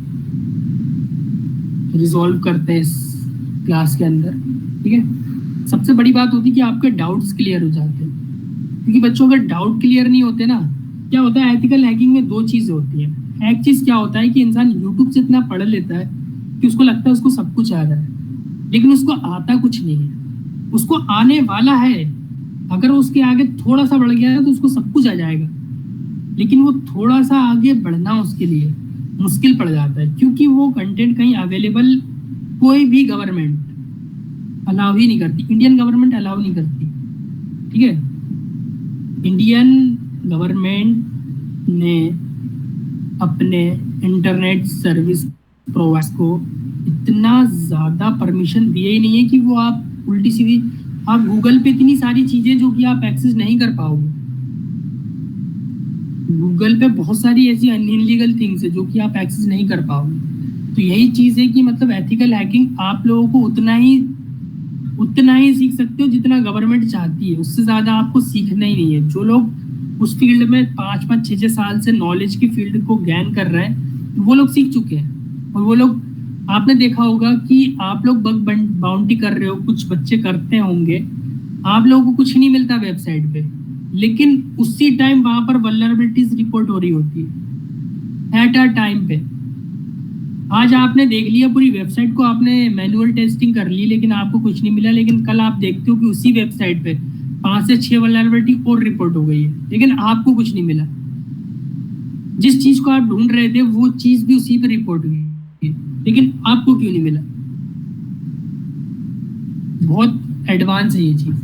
रिजॉल्व करते हैं इस क्लास के अंदर, ठीक है। सबसे बड़ी बात होती है कि आपके डाउट्स क्लियर हो जाते हैं, क्योंकि बच्चों अगर डाउट क्लियर नहीं होते ना, क्या होता है एथिकल हैकिंग में दो चीज़ें होती हैं। एक चीज़ क्या होता है कि इंसान यूट्यूब से इतना पढ़ लेता है कि उसको लगता है उसको सब कुछ आ रहा है, लेकिन उसको आता कुछ नहीं है, उसको आने वाला है, अगर उसके आगे थोड़ा सा बढ़ गया है तो उसको सब कुछ आ जाएगा, लेकिन वो थोड़ा सा आगे बढ़ना उसके लिए मुश्किल पड़ जाता है, क्योंकि वो कंटेंट कहीं अवेलेबल कोई भी गवर्नमेंट अलाउ ही नहीं करती, इंडियन गवर्नमेंट अलाउ नहीं करती, ठीक है। इंडियन गवर्नमेंट ने अपने इंटरनेट सर्विस प्रोवाइडर्स को इतना ज़्यादा परमिशन दिए ही नहीं है कि वो आप उल्टी सीधी आप गूगल पे इतनी सारी चीज़ें जो कि आप एक्सेस नहीं कर पाओगे, गूगल पे बहुत सारी ऐसी अनइलीगल थिंग्स है जो कि आप एक्सेस नहीं कर पाओगे। तो यही चीज़ है कि मतलब एथिकल हैकिंग आप लोगों को उतना ही सीख सकते हो जितना गवर्नमेंट चाहती है, उससे ज़्यादा आपको सीखना ही नहीं है। जो लोग उस फील्ड में 5-5, 6-6 साल से नॉलेज की फील्ड को गैन कर रहे हैं, वो लोग सीख चुके हैं, और वो लोग आपने देखा होगा कि आप लोग बग बाउंटी कर रहे हो, कुछ बच्चे करते होंगे, आप लोगों को कुछ नहीं मिलता वेबसाइट पे, लेकिन उसी टाइम वहां पर वल्नरेबिलिटीज रिपोर्ट हो रही होती है एट अ टाइम पे। आज आपने देख लिया पूरी वेबसाइट को, आपने मैनुअल टेस्टिंग कर ली, लेकिन आपको कुछ नहीं मिला, लेकिन कल आप देखते हो कि उसी वेबसाइट पे 5 से 6 वल्नरेबिलिटी और रिपोर्ट हो गई है, लेकिन आपको कुछ नहीं मिला। जिस चीज को आप ढूंढ रहे थे वो चीज भी उसी पे रिपोर्ट हुई, लेकिन आपको क्यों नहीं मिला? बहुत एडवांस है ये चीज,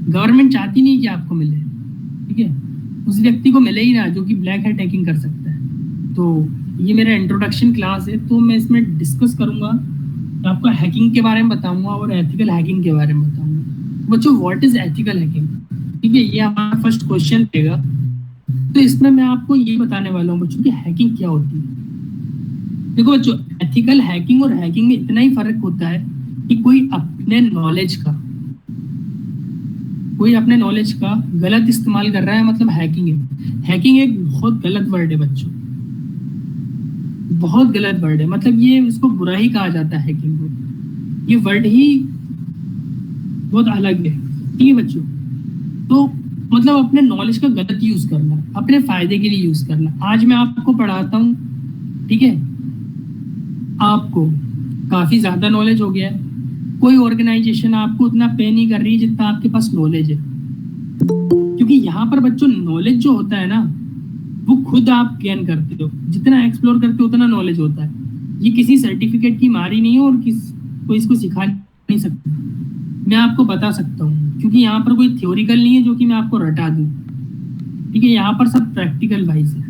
गवर्नमेंट चाहती नहीं कि आपको मिले, ठीक है, उस व्यक्ति को मिले ही ना जो कि ब्लैक हैट हैकिंग कर सकता है। तो ये मेरा इंट्रोडक्शन क्लास है, तो मैं इसमें डिस्कस करूंगा, आपको हैकिंग के बारे में बताऊंगा और एथिकल हैकिंग के बारे में बताऊंगा। बच्चों व्हाट इज एथिकल हैकिंग, ठीक है, ये हमारा फर्स्ट क्वेश्चन रहेगा। तो इसमें मैं आपको ये बताने वाला हूँ बच्चों कि हैकिंग क्या होती है। देखो बच्चों, एथिकल हैकिंग और हैकिंग में इतना ही फर्क होता है कि कोई अपने नॉलेज का गलत इस्तेमाल कर रहा है, मतलब हैकिंग है। हैकिंग एक बहुत गलत वर्ड है बच्चों, बहुत गलत वर्ड है, मतलब ये उसको बुरा ही कहा जाता है हैकिंग को, ये वर्ड ही बहुत अलग है, ठीक है बच्चों। तो मतलब अपने नॉलेज का गलत यूज करना, अपने फायदे के लिए यूज करना। आज मैं आपको पढ़ाता हूँ, ठीक है, आपको काफी ज्यादा नॉलेज हो गया है, कोई ऑर्गेनाइजेशन आपको उतना पे नहीं कर रही जितना आपके पास नॉलेज है, क्योंकि यहाँ पर बच्चों नॉलेज जो होता है ना वो खुद आप गेन करते हो, जितना एक्सप्लोर करते हो उतना नॉलेज होता है। ये किसी सर्टिफिकेट की मारी नहीं है और कोई इसको सिखा नहीं सकता। मैं आपको बता सकता हूँ क्योंकि यहाँ पर कोई थ्योरिकल नहीं है जो कि मैं आपको रटा दूँ, ठीक है। यहाँ पर सब प्रैक्टिकल वाइज है।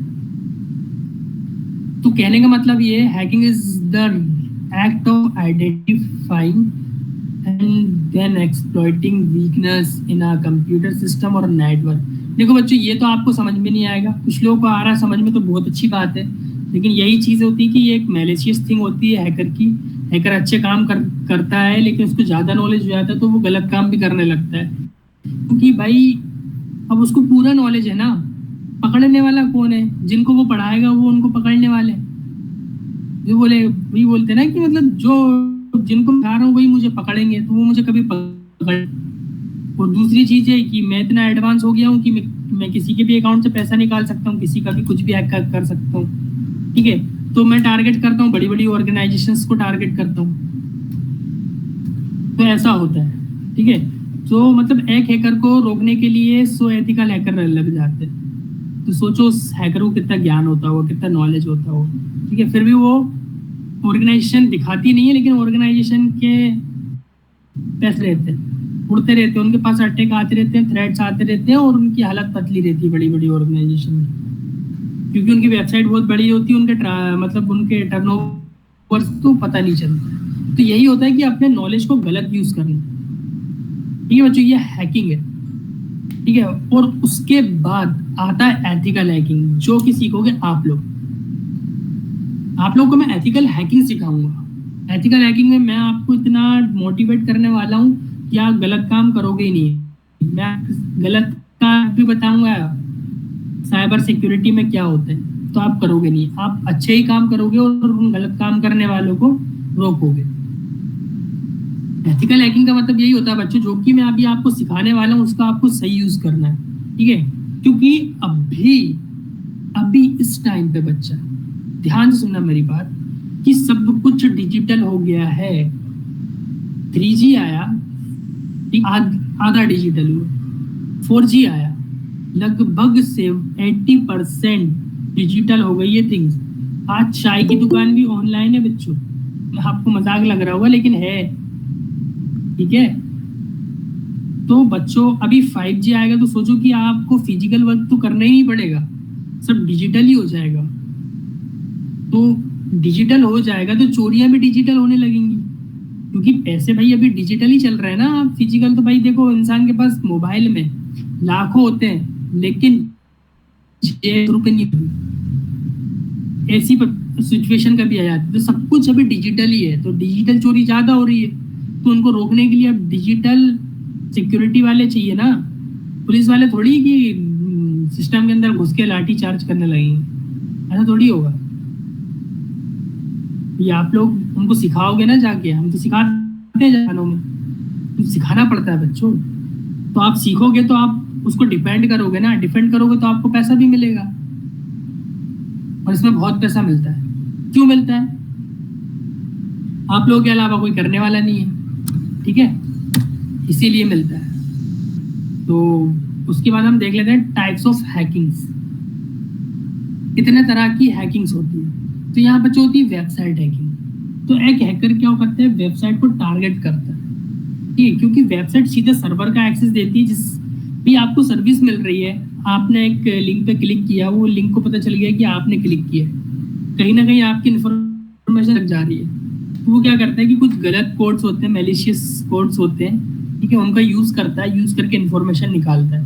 तो कहने का मतलब ये है, hacking is the act of identifying and then exploiting weakness in a computer system और नेटवर्क। देखो बच्चों, ये तो आपको समझ में नहीं आएगा, कुछ लोगों को आ रहा है समझ में तो बहुत अच्छी बात है, लेकिन यही चीज़ होती है कि ये एक मैलिशियस थिंग होती है हैकर की। हैकर अच्छे काम करता है लेकिन उसको ज़्यादा नॉलेज हो जाता है तो वो गलत काम भी करने लगता है, क्योंकि भाई अब उसको पूरा नॉलेज है ना। पकड़ने वाला कौन है? जिनको वो पढ़ाएगा वो उनको पकड़ने वाले। जो वही बोलते हैं ना कि मतलब जो जिनको मैं खा रहा हूँ वही मुझे पकड़ेंगे, तो वो मुझे कभी पकड़। और दूसरी चीज़ है कि मैं इतना एडवांस हो गया हूँ कि मैं किसी के भी अकाउंट से पैसा निकाल सकता हूँ, किसी का भी कुछ भी हैक कर सकता हूँ, ठीक है। तो मैं टारगेट करता हूँ बड़ी बड़ी ऑर्गेनाइजेशंस को टारगेट करता हूँ, तो ऐसा होता है, ठीक है। तो मतलब एक हैकर को रोकने के लिए 100 एथिकल हैकर लग जाते हैं। तो सोचो उस हैकर को कितना ज्ञान होता होगा, कितना नॉलेज होता होगा, ठीक है। फिर भी वो ऑर्गेनाइजेशन दिखाती नहीं है, लेकिन ऑर्गेनाइजेशन के पैसे रहते हैं, उड़ते रहते हैं, उनके पास अटैक आते रहते हैं, थ्रेट्स आते रहते हैं और उनकी हालत पतली रहती है बड़ी बड़ी ऑर्गेनाइजेशन में, क्योंकि उनकी वेबसाइट बहुत बड़ी होती है, मतलब उनके टर्नओवर तो पता नहीं चलता। तो यही होता है कि अपने नॉलेज को गलत यूज करना, ठीक है बच्चों, ये हैकिंग है, ठीक है। और उसके बाद आता है एथिकल हैकिंग, जो कि सीखोगे आप लोग को मैं एथिकल हैकिंग सिखाऊंगा। एथिकल हैकिंग में मैं आपको इतना मोटिवेट करने वाला हूँ कि आप गलत काम करोगे ही नहीं। मैं गलत काम भी बताऊंगा, साइबर सिक्योरिटी में क्या होता है, तो आप करोगे नहीं, आप अच्छे ही काम करोगे और उन गलत काम करने वालों को रोकोगे। एथिकल हैकिंग का मतलब यही होता है बच्चों, जो कि मैं अभी आपको सिखाने वाला हूँ उसका आपको सही यूज करना है, ठीक है। क्योंकि अभी इस टाइम पे बच्चा, ध्यान से सुनना मेरी बात, कि सब कुछ डिजिटल हो गया है। 3G आया, आधा डिजिटल हुआ, 4G आया, लगभग से 80% डिजिटल हो गई ये थिंग्स। आज चाय की दुकान भी ऑनलाइन है बच्चों, आपको मजाक लग रहा होगा लेकिन है, ठीक है। तो बच्चों अभी 5G आएगा तो सोचो कि आपको फिजिकल वर्क तो करना ही नहीं पड़ेगा, सब डिजिटल ही हो जाएगा। तो डिजिटल हो जाएगा तो चोरियां भी डिजिटल होने लगेंगी, क्योंकि पैसे भाई अभी डिजिटल ही चल रहे हैं ना। फिजिकल तो भाई देखो, इंसान के पास मोबाइल में लाखों होते हैं लेकिन रुपए नहीं, ऐसी सिचुएशन कभी आ जाती है। तो सब कुछ अभी डिजिटल ही है, तो डिजिटल चोरी ज्यादा हो रही है, तो उनको रोकने के लिए अब डिजिटल सिक्योरिटी वाले चाहिए ना। पुलिस वाले थोड़ी कि सिस्टम के अंदर घुस के लाठी चार्ज करने लगेंगे, ऐसा थोड़ी होगा। ये आप लोग उनको सिखाओगे ना जाके, हम तो सिखाते हैं जानों में, तो सिखाना पड़ता है बच्चों। तो आप सीखोगे तो आप उसको डिपेंड करोगे ना, डिफेंड करोगे तो आपको पैसा भी मिलेगा, और इसमें बहुत पैसा मिलता है। क्यों मिलता है? आप लोगों के अलावा कोई करने वाला नहीं है, ठीक है, इसीलिए मिलता है। तो उसके बाद हम देख लेते हैं टाइप्स ऑफ हैकिंग्स। कितने तरह की हैकिंग्स होती है। तो यहाँ पर जो होती है वेबसाइट हैकिंग, तो एक हैकर क्या करता है, वेबसाइट को टारगेट करता है, ठीक है, क्योंकि वेबसाइट सीधे सर्वर का एक्सेस देती है। जिस भी आपको सर्विस मिल रही है, आपने एक लिंक पे क्लिक किया, वो लिंक को पता चल गया कि आपने क्लिक किया, कहीं ना कहीं आपकी इन्फॉर्मेशन लग जा रही है। तो वो क्या करता है कि कुछ गलत कोड्स होते हैं, मैलिशियस कोड्स होते हैं, ठीक है, उनका यूज़ करता है, यूज़ करके इन्फॉर्मेशन निकालता है,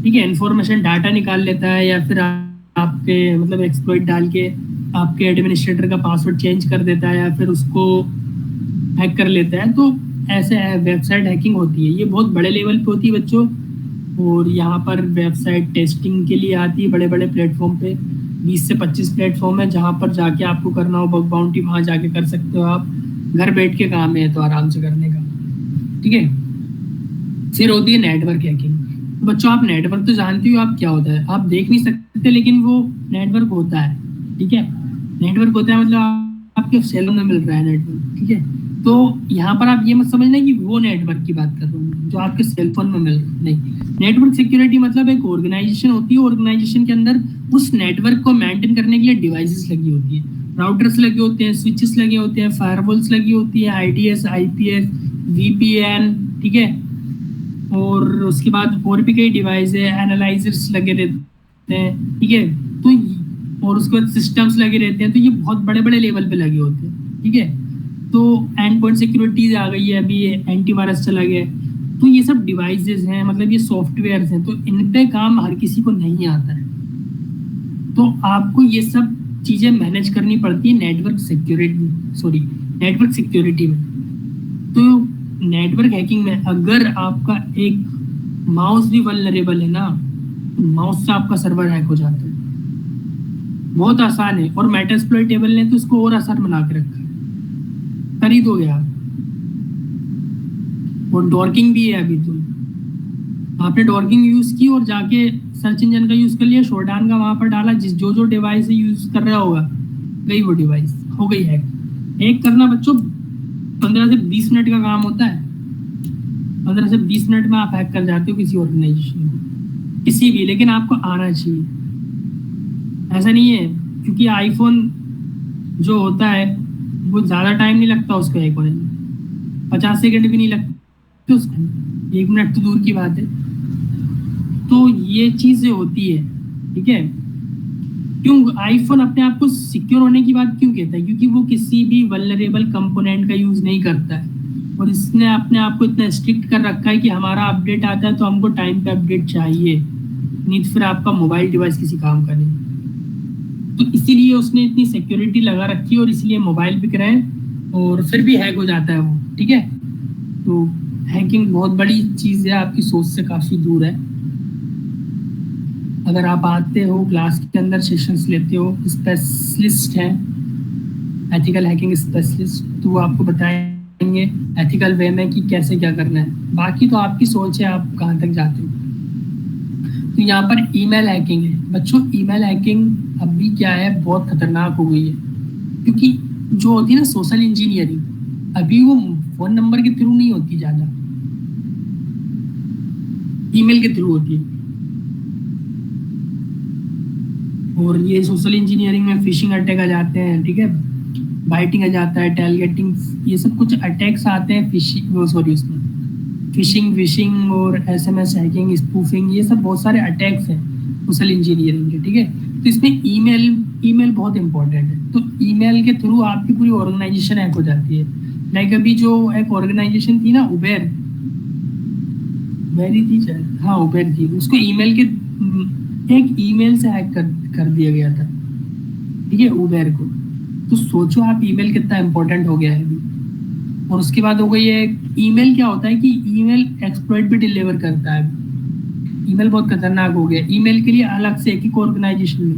ठीक है। इन्फॉर्मेशन डाटा निकाल लेता है, या फिर आपके मतलब एक्सप्लॉइट डाल के आपके एडमिनिस्ट्रेटर का पासवर्ड चेंज कर देता है, या फिर उसको हैक कर लेता है। तो ऐसे वेबसाइट हैकिंग होती है, ये बहुत बड़े लेवल पे होती है बच्चों। और यहाँ पर वेबसाइट टेस्टिंग के लिए आती है बड़े बड़े प्लेटफॉर्म पे, 20 से 25 प्लेटफॉर्म है जहाँ पर जाके आपको करना हो बग बाउंटी, वहाँ जाके कर सकते हो आप। घर बैठ के काम है तो आराम से करने का, ठीक है। फिर होती है नेटवर्क हैकिंग। तो बच्चों आप नेटवर्क तो जानते हो आप क्या होता है, आप देख नहीं सकते लेकिन वो नेटवर्क होता है, ठीक है। नेटवर्क होता है मतलब आपके सेल में मिल रहा है नेटवर्क, ठीक है। तो यहाँ पर आप ये मत समझना कि वो नेटवर्क की बात कर रहा हूँ जो आपके सेलफोन में मिल रहा है, नहीं। नेटवर्क सिक्योरिटी मतलब एक ऑर्गेनाइजेशन होती है, ऑर्गेनाइजेशन के अंदर उस नेटवर्क को मेंटेन करने के लिए डिवाइसेस लगी होती है, राउटर्स लगे होते हैं, स्विचेस लगे होते हैं, फायरवॉल्स लगी होती है, आईडीएस, आईपीएस, वीपीएन, ठीक है। और उसके बाद और भी कई डिवाइस है, एनालाइजर्स लगे रहते हैं, ठीक है। तो और उसके बाद सिस्टम्स लगे रहते हैं, तो ये बहुत बड़े बड़े लेवल पे लगे होते हैं, ठीक है। तो एंड पॉइंट सिक्योरिटीज आ गई है, अभी एंटीवायरस चला गया है। तो ये सब डिवाइसेस हैं, मतलब ये सॉफ्टवेयर हैं, तो इन पे काम हर किसी को नहीं आता है। तो आपको ये सब चीजें मैनेज करनी पड़ती है नेटवर्क सिक्योरिटी में। तो नेटवर्क हैकिंग में अगर आपका एक माउस भी वल्नरेबल है ना, तो माउस से आपका सर्वर हैक हो जाता है। बहुत आसान है, और मेटास्प्लॉइटेबल ने तो इसको और आसान बना के रखा है, कर ही दोगे आप। और डॉर्किंग भी है, अभी तो आपने डॉर्किंग यूज की और जाके सर्च इंजन का यूज कर लिया, शोडान का वहां पर डाला, जो डिवाइस यूज कर रहा होगा, गई वो डिवाइस, हो गई हैक। हैक करना बच्चों 15 से 20 मिनट का काम होता है। 15 से 20 मिनट में आप हैक कर जाते हो किसी ऑर्गेनाइजेशन को, किसी भी, लेकिन आपको आना चाहिए। ऐसा नहीं है, क्योंकि आईफोन जो होता है वो ज़्यादा टाइम नहीं लगता उसको हैक होने में, 50 सेकंड भी नहीं लगते उसको, 1 मिनट तो दूर की बात है। तो ये चीज़ें होती है, ठीक है। क्यों आईफोन अपने आप को सिक्योर होने की बात क्यों कहता है? क्योंकि वो किसी भी वल्नरेबल कंपोनेंट का यूज़ नहीं करता है, और इसने अपने आप को इतना स्ट्रिक्ट कर रखा है कि हमारा अपडेट आता है तो हमको टाइम पे अपडेट चाहिए, नहीं तो फिर आपका मोबाइल डिवाइस किसी काम का नहीं। तो इसीलिए उसने इतनी सिक्योरिटी लगा रखी है, और इसलिए मोबाइल बिक रहे हैं और फिर भी हैक हो जाता है वो, ठीक है। तो हैकिंग बहुत बड़ी चीज़ है, आपकी सोच से काफ़ी दूर है। अगर आप आते हो क्लास के अंदर, सेशंस लेते हो, स्पेशलिस्ट हैं, एथिकल हैकिंग स्पेशलिस्ट, तो वो आपको बताएंगे एथिकल वे में कि कैसे क्या करना है। बाकी तो आपकी सोच है, आप कहाँ तक जाते हो। तो यहाँ पर ईमेल हैकिंग है बच्चों। ईमेल हैकिंग अभी क्या है, बहुत खतरनाक हो गई है, क्योंकि जो होती है ना सोशल इंजीनियरिंग, अभी वो फोन नंबर के थ्रू नहीं होती, ज़्यादा ईमेल के थ्रू होती है। और ये सोशल इंजीनियरिंग में फिशिंग अटैक आ जाते हैं, ठीक है, बाइटिंग आ जाता है, टेलगेटिंग, ये सब कुछ अटैक्स आते हैं। फिशिंग और एसएमएस हैकिंग, स्पूफिंग, ये सब बहुत सारे अटैक्स हैं सोशल इंजीनियरिंग के, ठीक है। तो इसमें ईमेल बहुत इंपॉर्टेंट है। तो ईमेल के थ्रू आपकी पूरी ऑर्गेनाइजेशन हैक हो जाती है। लाइक अभी जो एक ऑर्गेनाइजेशन थी ना, उबेर थी शायद, हाँ उबेर थी, उसको एक ईमेल से हैक कर दिया गया था, ठीक है, उबेर को। तो सोचो आप ईमेल कितना इंपॉर्टेंट हो गया है अभी। और उसके बाद हो गई है, ईमेल क्या होता है कि ईमेल एक्सप्लॉइट भी डिलीवर करता है। ईमेल बहुत खतरनाक हो गया। ईमेल के लिए अलग से एक ऑर्गेनाइजेशन में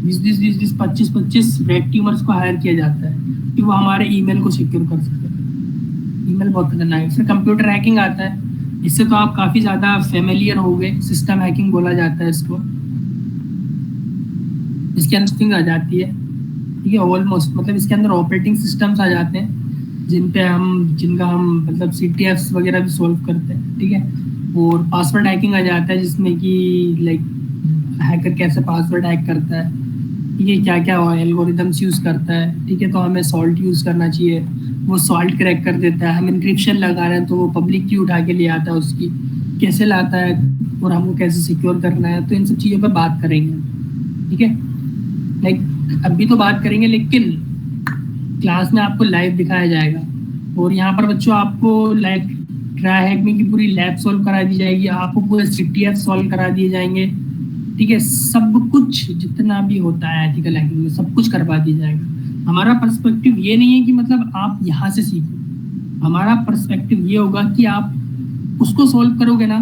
20 25 रेड टीमर्स को हायर किया जाता है कि वो हमारे ईमेल को सिक्योर कर सके। ईमेल बहुत खतरनाक है। फिर कंप्यूटर हैकिंग आता है, इससे तो आप काफ़ी ज़्यादा फेमिलियर हो गए, सिस्टम हैकिंग बोला जाता है इसको। इसके अंदर आ जाती है, ठीक है, ऑलमोस्ट, मतलब इसके अंदर ऑपरेटिंग सिस्टम्स आ जाते हैं जिनका हम मतलब CTFs वगैरह भी सॉल्व करते हैं, ठीक है। और पासवर्ड हैकिंग आ जाता है, जिसमें कि लाइक हैकर कैसे पासवर्ड हैक करता है, ठीक है, क्या क्या एल्गोरिदम्स यूज़ करता है, ठीक है। तो हमें सॉल्ट यूज़ करना चाहिए, वो सॉल्ट क्रैक कर देता है। हम इंक्रिप्शन लगा रहे हैं तो वो पब्लिक की उठा के ले आता है, उसकी कैसे लाता है और हमको कैसे सिक्योर करना है। तो इन सब चीज़ों पर बात करेंगे, ठीक है। लाइक अभी तो बात करेंगे, लेकिन क्लास में आपको लाइव दिखाया जाएगा। और यहाँ पर बच्चों आपको लाइक ट्राई हैकिंग की पूरी लैब सॉल्व करा दी जाएगी, आपको पूरे CTF सॉल्व करा दिए जाएंगे, ठीक है। सब कुछ जितना भी होता है एथिकल हैकिंग में, सब कुछ करवा दिया जाएगा। हमारा पर्सपेक्टिव ये नहीं है कि मतलब आप यहाँ से सीखो, हमारा पर्सपेक्टिव ये होगा कि आप उसको सॉल्व करोगे ना,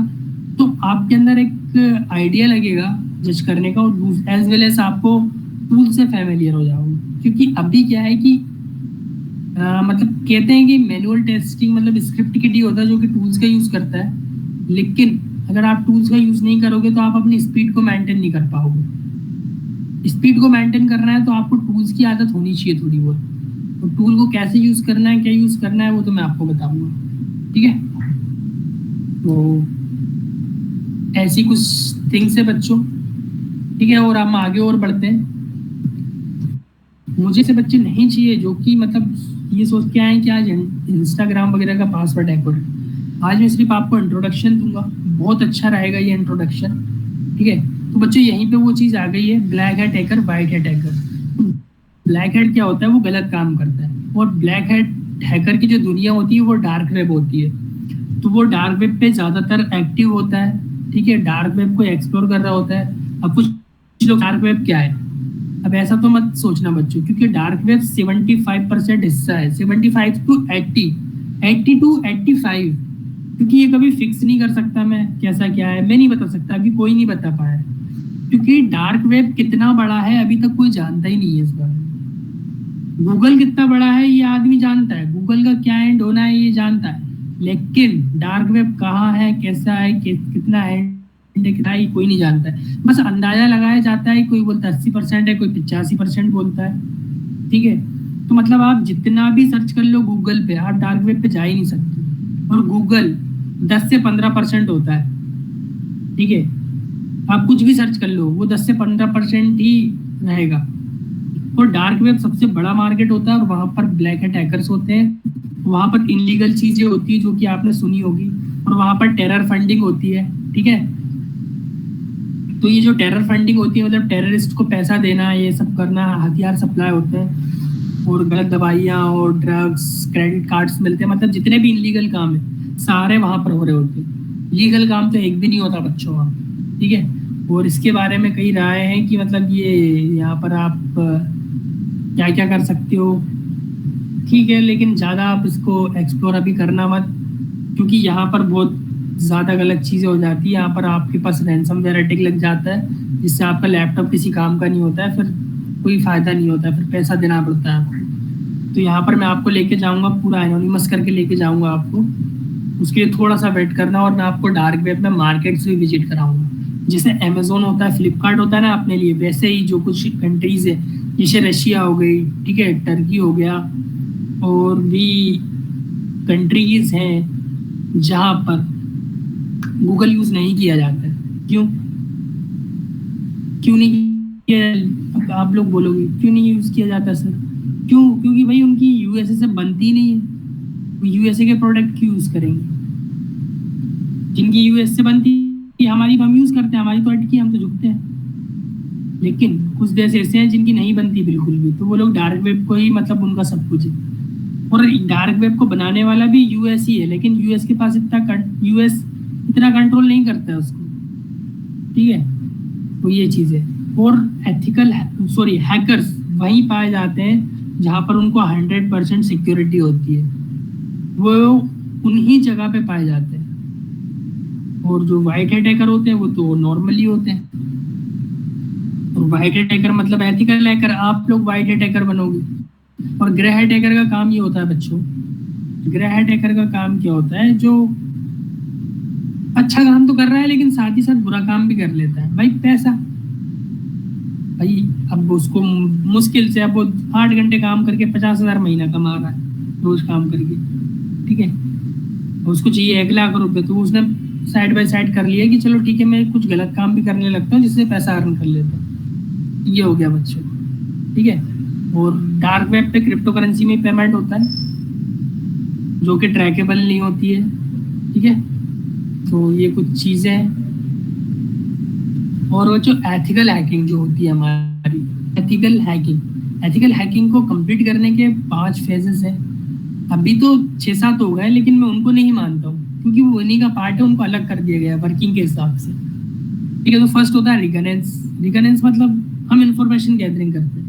तो आपके अंदर एक आइडिया लगेगा जज करने का, और एज वेल एज आपको टूल से फैमिलियर हो जाओगे। क्योंकि अभी क्या है कि मतलब कहते हैं कि मैनुअल टेस्टिंग मतलब स्क्रिप्ट किट होता है जो कि टूल्स का यूज़ करता है, लेकिन अगर आप टूल्स का यूज़ नहीं करोगे तो आप अपनी स्पीड को मेंटेन नहीं कर पाओगे। स्पीड को मेंटेन करना है तो आपको टूल्स की आदत होनी चाहिए थोड़ी बहुत, तो टूल को कैसे यूज करना है, क्या यूज करना है, वो तो मैं आपको बताऊंगा, ठीक है। तो ऐसी कुछ थिंग्स है बच्चों, ठीक है। और हम आगे और बढ़ते हैं। मुझे से बच्चे नहीं चाहिए जो कि मतलब ये सोच के आए कि आज इंस्टाग्राम वगैरह का पासवर्ड हैक हो रहा है। आज मैं सिर्फ आपको इंट्रोडक्शन दूंगा, बहुत अच्छा रहेगा ये इंट्रोडक्शन, ठीक है। तो बच्चों यहीं पे वो चीज़ आ गई है, black hat hacker, white hat hacker. Black hat क्या होता है, वो गलत काम करता है, और ब्लैक हैट हैकर की जो दुनिया होती है वो डार्क वेब होती है। तो वो डार्क वेब पे ज़्यादातर एक्टिव होता है, ठीक है, डार्क वेब को एक्सप्लोर कर रहा होता है। अब कुछ लोग डार्क वेब क्या है, अब ऐसा तो मत सोचना बच्चों, क्योंकि डार्क वेब 75% हिस्सा है, 75 to 80, 80 to 85, क्योंकि ये कभी फिक्स नहीं कर सकता मैं कैसा क्या है, मैं नहीं बता सकता, अभी कोई नहीं बता पाया, क्योंकि डार्क वेब कितना बड़ा है अभी तक कोई जानता ही नहीं है इस बारे में। गूगल कितना बड़ा है ये आदमी जानता है, गूगल का क्या एंड होना है ये जानता है, लेकिन डार्क वेब कहाँ है, कैसा है, कितना है, कोई नहीं जानता है। बस अंदाजा लगाया जाता है, कोई बोलता है 80% है, कोई 85% बोलता है, ठीक है। तो मतलब आप जितना भी सर्च कर लो गूगल पे, आप डार्क वेब पे जा ही नहीं सकते, और गूगल 10 से 15% होता है, ठीक है। आप कुछ भी सर्च कर लो वो 10 से 15% ही रहेगा, और डार्क वेब सबसे बड़ा मार्केट होता है, और वहाँ पर ब्लैक हैट हैकर्स होते हैं, वहाँ पर इलीगल चीजें होती है जो कि आपने सुनी होगी, और वहाँ पर टेरर फंडिंग होती है, ठीक है। तो ये जो टेरर फंडिंग होती है मतलब टेररिस्ट को पैसा देना, ये सब करना, हथियार सप्लाई होते हैं, और गलत दवाइयाँ और ड्रग्स, क्रेडिट कार्ड्स मिलते हैं, मतलब जितने भी इलीगल काम है सारे वहाँ पर हो रहे होते हैं। लीगल काम तो एक भी नहीं होता बच्चों वहाँ, ठीक है। और इसके बारे में कई राय हैं कि मतलब ये यहाँ पर आप क्या क्या कर सकते हो, ठीक है, लेकिन ज़्यादा आप इसको एक्सप्लोर अभी करना मत, क्योंकि यहाँ पर बहुत ज़्यादा गलत चीज़ें हो जाती है। यहाँ पर आपके पास रैंसमवेयर अटैक लग जाता है, जिससे आपका लैपटॉप किसी काम का नहीं होता है, फिर कोई फ़ायदा नहीं होता है, फिर पैसा देना पड़ता है आपको। तो यहाँ पर मैं आपको लेके जाऊँगा, पूरा एनोनिमस करके लेके जाऊँगा आपको, उसके लिए थोड़ा सा वेट करना, और मैं आपको डार्क वेब में मार्केट्स भी विजिट कराऊँगा। जैसे अमेजोन होता है, फ्लिपकार्ट होता है ना अपने लिए, वैसे ही जो कुछ कंट्रीज़ है, जैसे रशिया हो गई, ठीक है, टर्की हो गया, और भी कंट्रीज़ हैं जहाँ पर गूगल यूज़ नहीं किया जाता है। क्यों नहीं किया, आप लोग बोलोगे क्यों नहीं यूज़ किया जाता सर? क्यों? क्योंकि भाई उनकी यूएसए से बनती नहीं है, वो यूएसए के प्रोडक्ट क्यों यूज़ करेंगे? जिनकी यूएस से बनती है हमारी हम यूज़ करते हैं, हमारी तो अटकी, हम तो झुकते हैं। लेकिन कुछ देश ऐसे हैं जिनकी नहीं बनती बिल्कुल भी, तो वो लोग डार्क वेब को ही मतलब उनका सब कुछ है। और डार्क वेब को बनाने वाला भी यूएस ही है, लेकिन यूएस के पास यूएस इतना कंट्रोल नहीं करता है उसको, ठीक है। तो ये चीज़ है। और हैकर्स वहीं पाए जाते हैं जहाँ पर उनको 100% सिक्योरिटी होती है, वो उन्हीं जगह पे पाए जाते हैं। और जो वाइट हैट हैकर होते हैं वो तो नॉर्मली होते हैं, और वाइट हैट हैकर मतलब एथिकल हैकर, आप लोग वाइट हैट हैकर बनोगे। और ग्रे हैट हैकर का काम ये होता है बच्चों, ग्रे हैट हैकर का काम क्या होता है, जो अच्छा काम तो कर रहा है लेकिन साथ ही साथ बुरा काम भी कर लेता है। भाई पैसा, भाई अब उसको मुश्किल से अब वो 8 घंटे काम करके 50,000 महीना कमा रहा है रोज काम करके, ठीक है। उसको चाहिए 1 लाख रुपए, तो उसने साइड बाय साइड कर लिया कि चलो ठीक है मैं कुछ गलत काम भी करने लगता हूँ जिससे पैसा अर्न कर लेता हूँ। ये हो गया बच्चों, ठीक है। और डार्क वेब पे क्रिप्टो करेंसी में पेमेंट होता है जो कि ट्रैकेबल नहीं होती है, ठीक है। तो ये कुछ चीज़ें हैं। और वो जो एथिकल हैकिंग जो होती है हमारी, एथिकल हैकिंग को कंप्लीट करने के 5 फेजेस हैं। अभी तो 6-7 हो गए, लेकिन मैं उनको नहीं मानता हूँ क्योंकि वो उन्हीं का पार्ट है, उनको अलग कर दिया गया है वर्किंग के हिसाब से, ठीक है। तो फर्स्ट होता है रिकनेंस मतलब हम इंफॉर्मेशन गैदरिंग करते हैं।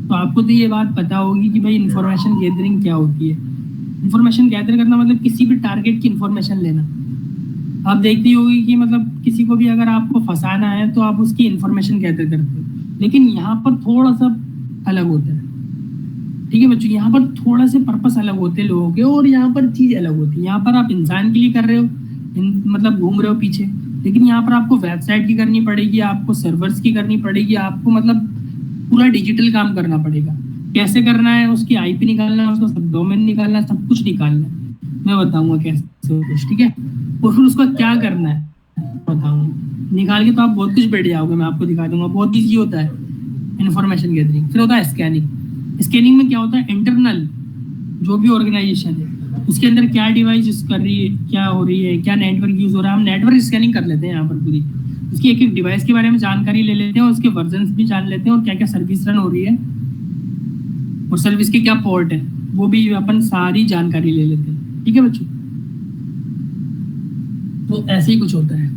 तो आपको तो ये बात पता होगी कि भाई इंफॉर्मेशन गैदरिंग क्या होती है। इंफॉर्मेशन गैदर करना मतलब किसी भी टारगेट की इंफॉर्मेशन लेना। आप देखती होगी कि मतलब किसी को भी अगर आपको फंसाना है तो आप उसकी इंफॉर्मेशन गैदर करते हो, लेकिन यहाँ पर थोड़ा सा अलग होता है, ठीक है बच्चों। यहाँ पर थोड़ा से पर्पस अलग होते हैं लोगों के, और यहाँ पर चीज़ अलग होती है। यहाँ पर आप इंसान के लिए कर रहे हो, मतलब घूम रहे हो पीछे, लेकिन यहाँ पर आपको वेबसाइट की करनी पड़ेगी, आपको सर्वर्स की करनी पड़ेगी, आपको मतलब पूरा डिजिटल काम करना पड़ेगा। कैसे करना है, उसकी आईपी निकालना है, उसका सब डोमेन निकालना है, सब कुछ निकालना है, मैं बताऊंगा कैसे कुछ, ठीक है। और फिर उसका क्या करना है बताऊंगा, निकाल के तो आप बहुत कुछ बैठ जाओगे, मैं आपको दिखा दूंगा, बहुत ईजी होता है इन्फॉर्मेशन गैदरिंग। फिर होता है स्कैनिंग। स्कैनिंग में क्या होता है, इंटरनल जो भी ऑर्गेनाइजेशन है उसके अंदर क्या डिवाइस कर रही है, क्या हो रही है, क्या नेटवर्क यूज हो रहा है, हम नेटवर्क स्कैनिंग कर लेते हैं यहाँ पर पूरी, उसकी एक एक डिवाइस के बारे में जानकारी ले लेते हैं, उसके वर्जन्स भी जान लेते हैं, और क्या क्या सर्विस रन हो रही है और सर्विस के क्या पोर्ट है वो भी अपन सारी जानकारी ले लेते हैं, ठीक है बच्चों। तो ऐसे ही कुछ होता है।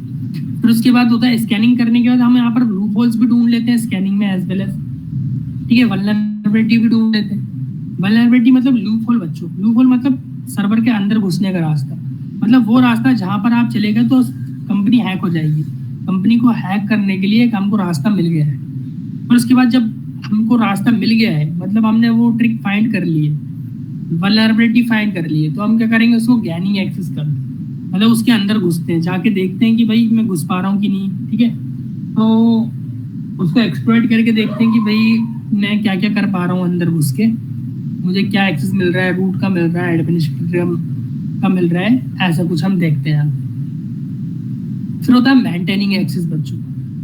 फिर उसके बाद होता है स्कैनिंग करने के बाद हम यहाँ पर लूप होल्स भी ढूंढ लेते हैं स्कैनिंग में एज वेल एज, ठीक है। वल्नरेबिलिटी भी ढूंढ लेते हैं। वल्नरेबिलिटी मतलब लूप होल बच्चों, लूप होल मतलब सर्वर के अंदर घुसने का रास्ता, मतलब वो रास्ता जहाँ पर आप चलेगा तो कंपनी हैक हो जाएगी। कंपनी को हैक करने के लिए एक हमको रास्ता मिल गया है, और उसके बाद जब हमको रास्ता मिल गया है मतलब हमने वो ट्रिक फाइंड कर ली है, वल्नरेबिलिटी फाइंड कर ली है, तो हम क्या करेंगे, उसको गैनिंग एक्सेस कर, मतलब उसके अंदर घुसते हैं, जाके देखते हैं कि भाई मैं घुस पा रहा हूँ कि नहीं, ठीक है। तो उसको एक्सप्लॉइट करके देखते हैं कि भाई मैं क्या क्या कर पा रहा हूँ अंदर घुस के, मुझे क्या एक्सेस मिल रहा है, रूट का मिल रहा है, एडमिनिस्ट्रेटर का मिल रहा है, ऐसा कुछ हम देखते हैं। फिर होता है मेंटेनिंग एक्सेस बच्चों।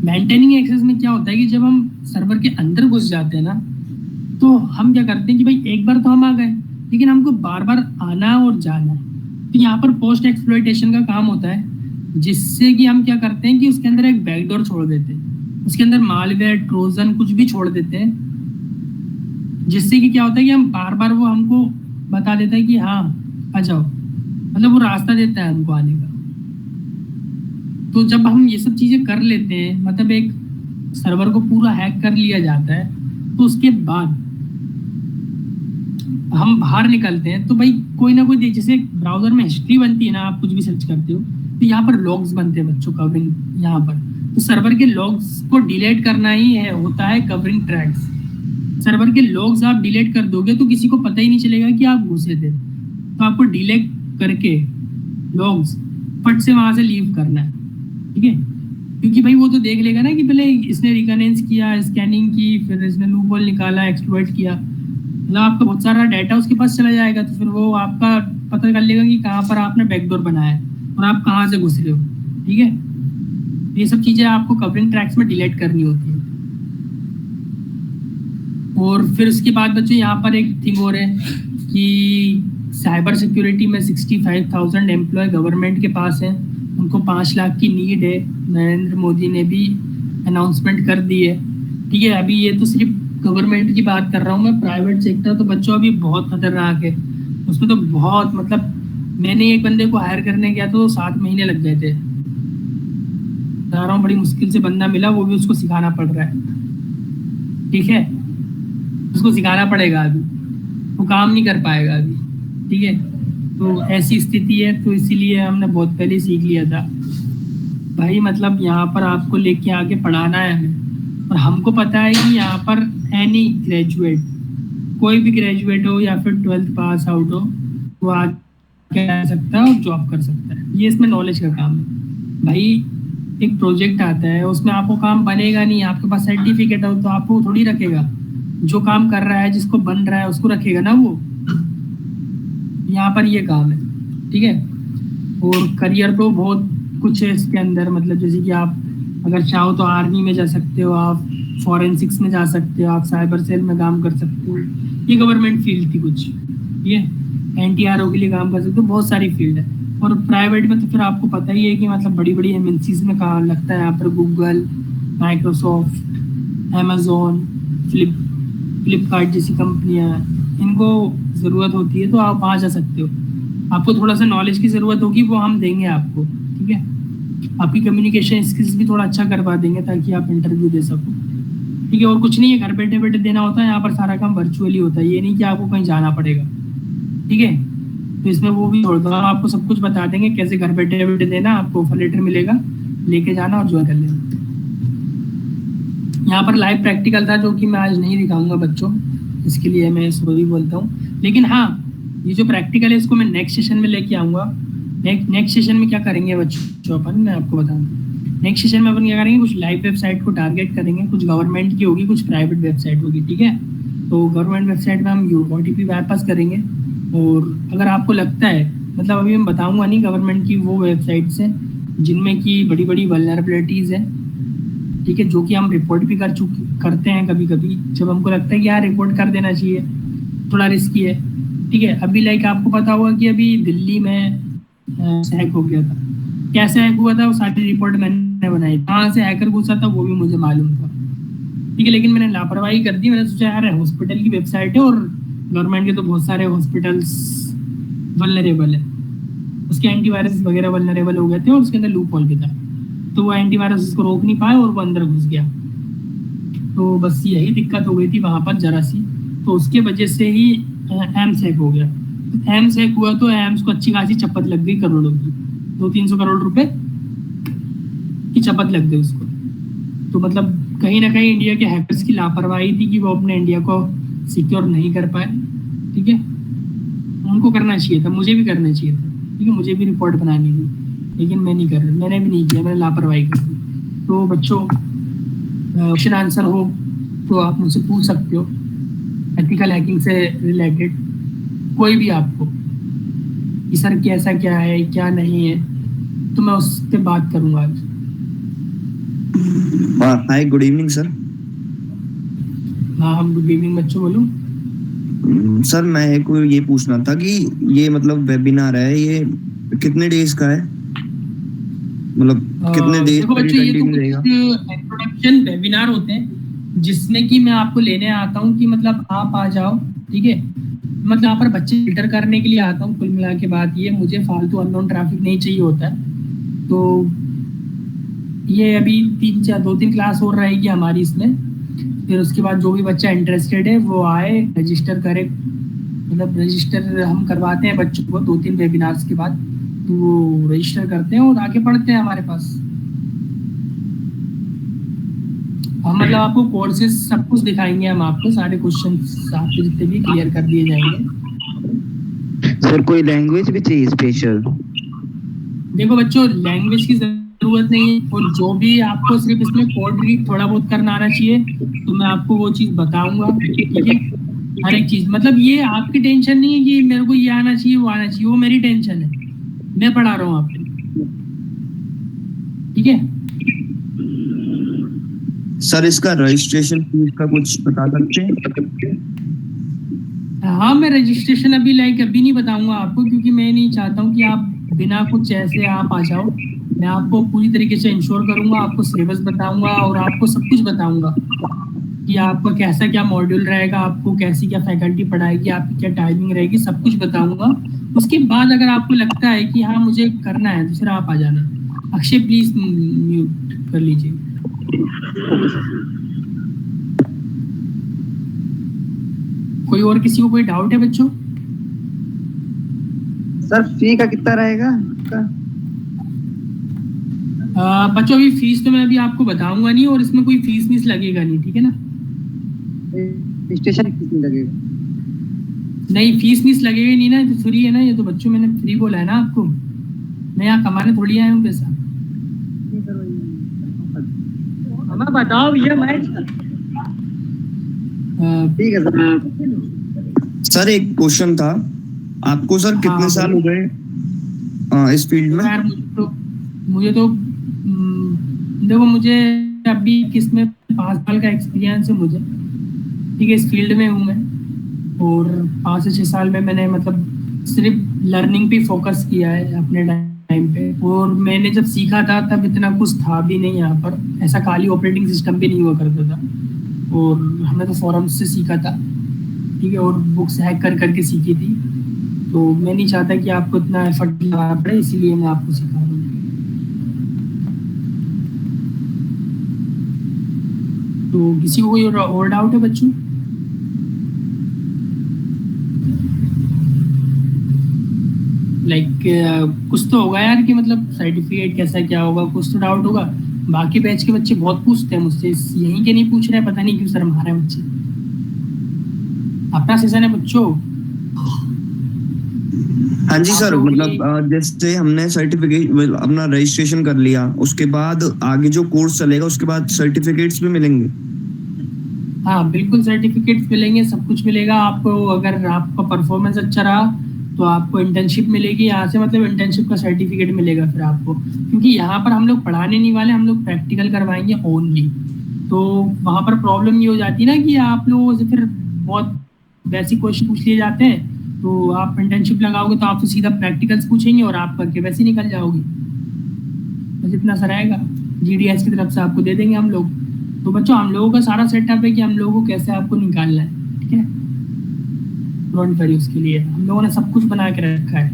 मेंटेनिंग एक्सेस में क्या होता है कि जब हम सर्वर के अंदर घुस जाते हैं ना, तो हम क्या करते हैं कि भाई एक बार तो हम आ गए, लेकिन हमको बार बार आना और जाना है। तो यहाँ पर पोस्ट एक्सप्लॉइटेशन का काम होता है, जिससे कि हम क्या करते हैं कि उसके अंदर एक बैकडोर छोड़ देते हैं, उसके अंदर मालवेयर, ट्रोजन कुछ भी छोड़ देते हैं, जिससे कि क्या होता है कि हम बार बार वो हमको बता देता है कि हाँ आ जाओ, मतलब वो रास्ता देता है हमको आने का। तो जब हम ये सब चीजें कर लेते हैं, मतलब एक सर्वर को पूरा हैक कर लिया जाता है, तो उसके बाद हम बाहर निकलते हैं, तो भाई कोई ना कोई जैसे ब्राउजर में हिस्ट्री बनती है ना, आप कुछ भी सर्च करते हो तो यहाँ पर लॉग्स बनते हैं बच्चों, कवरिंग यहाँ पर। तो सर्वर के लॉग्स को डिलीट करना ही है, होता है कवरिंग ट्रैक्स। सर्वर के लॉग्स आप डिलीट कर दोगे तो किसी को पता ही नहीं चलेगा कि आप घुसे थे, तो आपको डिलीट करके लॉग्स फट से वहां से लीव करना है, ठीक है। क्योंकि भाई वो तो देख लेगा ना कि पहले इसने रिकनेंस किया, स्कैनिंग की, फिर इसने लूप होल निकाला, एक्सप्लॉइट किया, मतलब आपका बहुत सारा डाटा उसके पास चला जाएगा। तो फिर वो आपका पता कर लेगा कि कहाँ पर आपने बैकडोर बनाया है और आप कहाँ से घुस रहे हो, ठीक है। ये सब चीजें आपको कवरिंग ट्रैक्स में डिलीट करनी होती है। और फिर उसके बाद बच्चों यहाँ पर एक थिंग और है कि साइबर सिक्योरिटी में 65,000 एम्प्लॉय गवर्नमेंट के पास हैं, उनको 5 लाख की नीड है। नरेंद्र मोदी ने भी अनाउंसमेंट कर दी है, ठीक है। अभी ये तो सिर्फ गवर्नमेंट की बात कर रहा हूँ मैं, प्राइवेट सेक्टर तो बच्चों अभी बहुत खतरनाक है, उसमें तो बहुत, मतलब मैंने एक बंदे को हायर करने गया तो 7 महीने लग गए थे, बता रहा हूँ, बड़ी मुश्किल से बंदा मिला, वो भी उसको सिखाना पड़ रहा है, ठीक है। उसको सिखाना पड़ेगा, अभी वो काम नहीं कर पाएगा अभी, ठीक है। तो ऐसी स्थिति है, तो इसीलिए हमने बहुत पहले सीख लिया था भाई, मतलब यहाँ पर आपको लेके आके पढ़ाना है हमें। और हमको पता है कि यहाँ पर एनी ग्रेजुएट, कोई भी ग्रेजुएट हो या फिर 12th पास आउट हो, वो आगे आ सकता है और जॉब कर सकता है। ये इसमें नॉलेज का काम है भाई। एक प्रोजेक्ट आता है, उसमें आपको काम बनेगा नहीं, आपके पास सर्टिफिकेट हो तो आपको थोड़ी रखेगा, जो काम कर रहा है, जिसको बन रहा है उसको रखेगा ना वो। यहाँ पर ये काम है, ठीक है। और करियर तो बहुत कुछ है इसके अंदर, मतलब जैसे कि आप अगर चाहो तो आर्मी में जा सकते हो, आप फॉरेंसिक्स में जा सकते हो, आप साइबर सेल में काम कर सकते हो, ये गवर्नमेंट फील्ड थी कुछ, ये NTRO के लिए काम कर सकते हो, बहुत सारी फील्ड है। और प्राइवेट में तो फिर आपको पता ही है कि मतलब बड़ी बड़ी MNCs में काम लगता है, यहाँ पर गूगल, माइक्रोसॉफ्ट, अमेजोन, फ्लिपकार्ट जैसी कंपनियाँ, इनको ज़रूरत होती है, तो आप वहाँ जा सकते हो। आपको थोड़ा सा नॉलेज की ज़रूरत होगी, वो हम देंगे आपको, ठीक है। आपकी कम्युनिकेशन स्किल्स भी थोड़ा अच्छा करवा देंगे ताकि आप इंटरव्यू दे सको, ठीक है। और कुछ नहीं है, घर बैठे बैठे देना होता है, यहाँ पर सारा काम वर्चुअली होता है, ये नहीं कि आपको कहीं जाना पड़ेगा, ठीक है। तो इसमें वो भी छोड़ दो, हम आपको सब कुछ बता देंगे कैसे घर बैठे बैठे देना, आपको ऑफर लेटर मिलेगा, लेके जाना और ज्वाइन कर लेना। यहाँ पर लाइव प्रैक्टिकल था जो कि मैं आज नहीं दिखाऊंगा बच्चों, इसके लिए मैं सॉरी बोलता हूँ। लेकिन हाँ, ये जो प्रैक्टिकल है इसको मैं नेक्स्ट सेशन में लेके आऊँगा। नेक्स्ट सेशन में क्या करेंगे बच्चों, अपन मैं आपको बताऊँगा। नेक्स्ट सेशन में अपन क्या करेंगे, कुछ लाइव वेबसाइट को टारगेट करेंगे, कुछ गवर्नमेंट की होगी, कुछ प्राइवेट वेबसाइट होगी, ठीक है। तो गवर्नमेंट वेबसाइट में हम OTP बाईपास करेंगे। और अगर आपको लगता है, मतलब अभी मैं बताऊंगा नहीं, गवर्नमेंट की वो वेबसाइट्स हैं जिनमें की बड़ी बड़ी वल्नरेबिलिटीज़ हैं, ठीक है, जो कि हम रिपोर्ट भी करते हैं कभी कभी, जब हमको लगता है कि यार रिपोर्ट कर देना चाहिए, थोड़ा रिस्की है, ठीक है। अभी लाइक आपको पता होगा कि अभी दिल्ली में हैक हो गया था। कैसे हैक हुआ था वो सारी रिपोर्ट मैंने बनाई, कहाँ से हैकर घुसा था वो भी मुझे मालूम था, ठीक है। लेकिन मैंने लापरवाही कर दी, मैंने सोचा यार हॉस्पिटल की वेबसाइट है और गवर्नमेंट के तो बहुत सारे हॉस्पिटल्स वल्नरेबल है, उसके एंटीवायरस वगैरह वल्नरेबल हो गए थे और उसके अंदर लूप होल भी था, तो वो एंटीवायरस उसको रोक नहीं पाए और वो अंदर घुस गया। तो बस यही दिक्कत हो गई थी वहाँ पर जरा सी, तो उसके वजह से ही एम्स हैक हो गया। एम्स हैक हुआ तो एम्स को अच्छी खासी चपत लग गई, करोड़ों की, 200-300 करोड़ रुपए की चपत लग गई उसको। तो मतलब कहीं ना कहीं इंडिया के हैकर्स की लापरवाही थी कि वो अपने इंडिया को सिक्योर नहीं कर पाए, ठीक है। उनको करना चाहिए था, मुझे भी करना चाहिए था, ठीक है, मुझे भी रिपोर्ट बनानी थी, लेकिन मैंने भी नहीं किया, मैंने लापरवाही कर दी। तो बच्चों, क्वेश्चन आंसर हो तो आप मुझसे पूछ सकते हो, एथिकल हैकिंग से रिलेटेड कोई भी आपको, कि सर कैसा क्या है क्या नहीं है, तो मैं उस पर बात करूँगा आज। हाय, गुड इवनिंग सर। हाँ, हम गुड इवनिंग बच्चों, बोलूँ। सर मैं को ये पूछना था कि ये मतलब वेबिनार है, ये कितने डेज का है, मतलब कितने डेज देखो तक बच्चों, ये तो कंटिन्यू कुछ रहेगा? इंट्रोडक्शन वेबिनार होते हैं जिसमें कि मैं आपको लेने आता हूँ कि मतलब आप आ जाओ, ठीक है। मतलब यहाँ पर बच्चे फिल्टर करने के लिए आता हूँ, कुल मिला के बात ये, मुझे फालतू अननोन ट्रैफिक नहीं चाहिए होता है। तो ये अभी 2-3 क्लास और रहेगी हमारी इसमें, फिर उसके बाद जो भी बच्चा इंटरेस्टेड है वो आए, रजिस्टर करे, मतलब रजिस्टर हम करवाते हैं बच्चों को 2-3 वेबिनार्स के बाद, तो वो रजिस्टर करते हैं और आगे पढ़ते हैं हमारे पास। हम मतलब आपको कोर्सेज सब कुछ दिखाएंगे, हम आपको सारे क्वेश्चंस आपके जितने भी क्लियर कर दिए जाएंगे। सर कोई लैंग्वेज भी चाहिए स्पेशल? देखो बच्चों, लैंग्वेज की जरूरत नहीं है, और जो भी आपको सिर्फ इसमें कोड रीड थोड़ा बहुत करना आना चाहिए, तो मैं आपको वो चीज़ बताऊंगा, ठीक है। हर एक चीज़, मतलब ये आपकी टेंशन नहीं है कि मेरे को ये आना चाहिए वो आना चाहिए, वो मेरी टेंशन है, मैं पढ़ा रहा हूँ आपको, ठीक है। सर इसका रजिस्ट्रेशन फीस का कुछ बता सकते हैं? हाँ, मैं रजिस्ट्रेशन अभी नहीं बताऊंगा आपको, क्योंकि मैं नहीं चाहता हूँ कि आप बिना कुछ ऐसे आप आ जाओ। मैं आपको पूरी तरीके से इंश्योर करूंगा, आपको सिलेबस बताऊंगा और आपको सब कुछ बताऊंगा कि आपका कैसा क्या मॉड्यूल रहेगा, आपको कैसी क्या फैकल्टी पढ़ाएगी, आपकी क्या टाइमिंग रहेगी, सब कुछ बताऊंगा। उसके बाद अगर आपको लगता है कि हाँ मुझे करना है तो फिर आप आ जाना। अक्षय प्लीज म्यूट कर लीजिए। कोई और किसी को कोई डाउट है बच्चों? सर फी का कितना रहेगा? बच्चों अभी फीस तो मैं अभी आपको बताऊंगा नहीं, और इसमें कोई फीस मीस लगेगा नहीं, ठीक है ना। स्टेशन कितनी लगेगा? नहीं, फीस मीस लगेगा नहीं ना, तो फ्री है ना, ये तो बच्चों मैंने फ्री बोला है ना आपको, मैं यहाँ कमाने थोड़ी आया हूँ पैसा। हमें बताओ भैया, मैं ठीक है सर। सर एक क्वेश्चन था आपको, सर कितने हाँ, साल हो गए इस फील्ड में? यार मुझे तो देखो, मुझे अभी किसमें 5 साल का एक्सपीरियंस है मुझे, ठीक है, इस फील्ड में हूँ मैं। और 5 से 6 साल में मैंने मतलब सिर्फ लर्निंग पे फोकस किया है अपने टाइम पे, और मैंने जब सीखा था तब इतना कुछ था भी नहीं यहाँ पर, ऐसा खाली ऑपरेटिंग सिस्टम भी नहीं हुआ करता था, और हमने तो फोरम्स से सीखा था, ठीक है, और बुक्स हैक कर करके सीखी थी। तो मैं नहीं चाहता कि आपको इतना एफर्ट लगाना पड़े, इसीलिए मैं आपको सिखा रहा हूँ। तो किसी को कोई और डाउट है बच्चों? कुछ तो होगा यार, कि मतलब सर्टिफिकेट कैसा क्या होगा, कुछ तो डाउट होगा। बाकी बैच के बच्चे बहुत पूछते हैं मुझसे, यहीं के नहीं पूछ रहे हैं, पता नहीं क्यों शर्मा रहे हैं बच्चे। अपना सेशन है बच्चों। हाँ जी सर, मतलब जैसे हमने सर्टिफिकेट अपना रजिस्ट्रेशन कर लिया, उसके बाद आगे जो कोर्स चलेगा उसके बाद सर्टिफिकेट्स भी मिलेंगे? हाँ बिल्कुल, सर्टिफिकेट्स मिलेंगे, सब कुछ मिलेगा आपको। अगर आपका परफॉर्मेंस अच्छा रहा तो आपको इंटर्नशिप मिलेगी यहाँ से, मतलब इंटर्नशिप का सर्टिफिकेट मिलेगा फिर आपको। क्योंकि यहाँ पर हम लोग पढ़ाने नहीं वाले, हम लोग प्रैक्टिकल करवाएंगे ओनली। तो वहाँ पर प्रॉब्लम ये हो जाती है ना कि आप लोगों से फिर बहुत बेसिक क्वेश्चन पूछ लिए जाते हैं, तो आप इंटर्नशिप लगाओगे तो आपसे सीधा प्रैक्टिकल्स पूछेंगे और आप करके वैसे ही निकल जाओगे। बस इतना सा रहेगा, GDS की तरफ से आपको दे देंगे हम लोग। तो बच्चों हम लोगों का सारा सेटअप है कि हम लोगों को कैसे आपको निकालना है, ठीक है। डोंट वरी, उसके लिए हम लोगों ने सब कुछ बना के रखा है।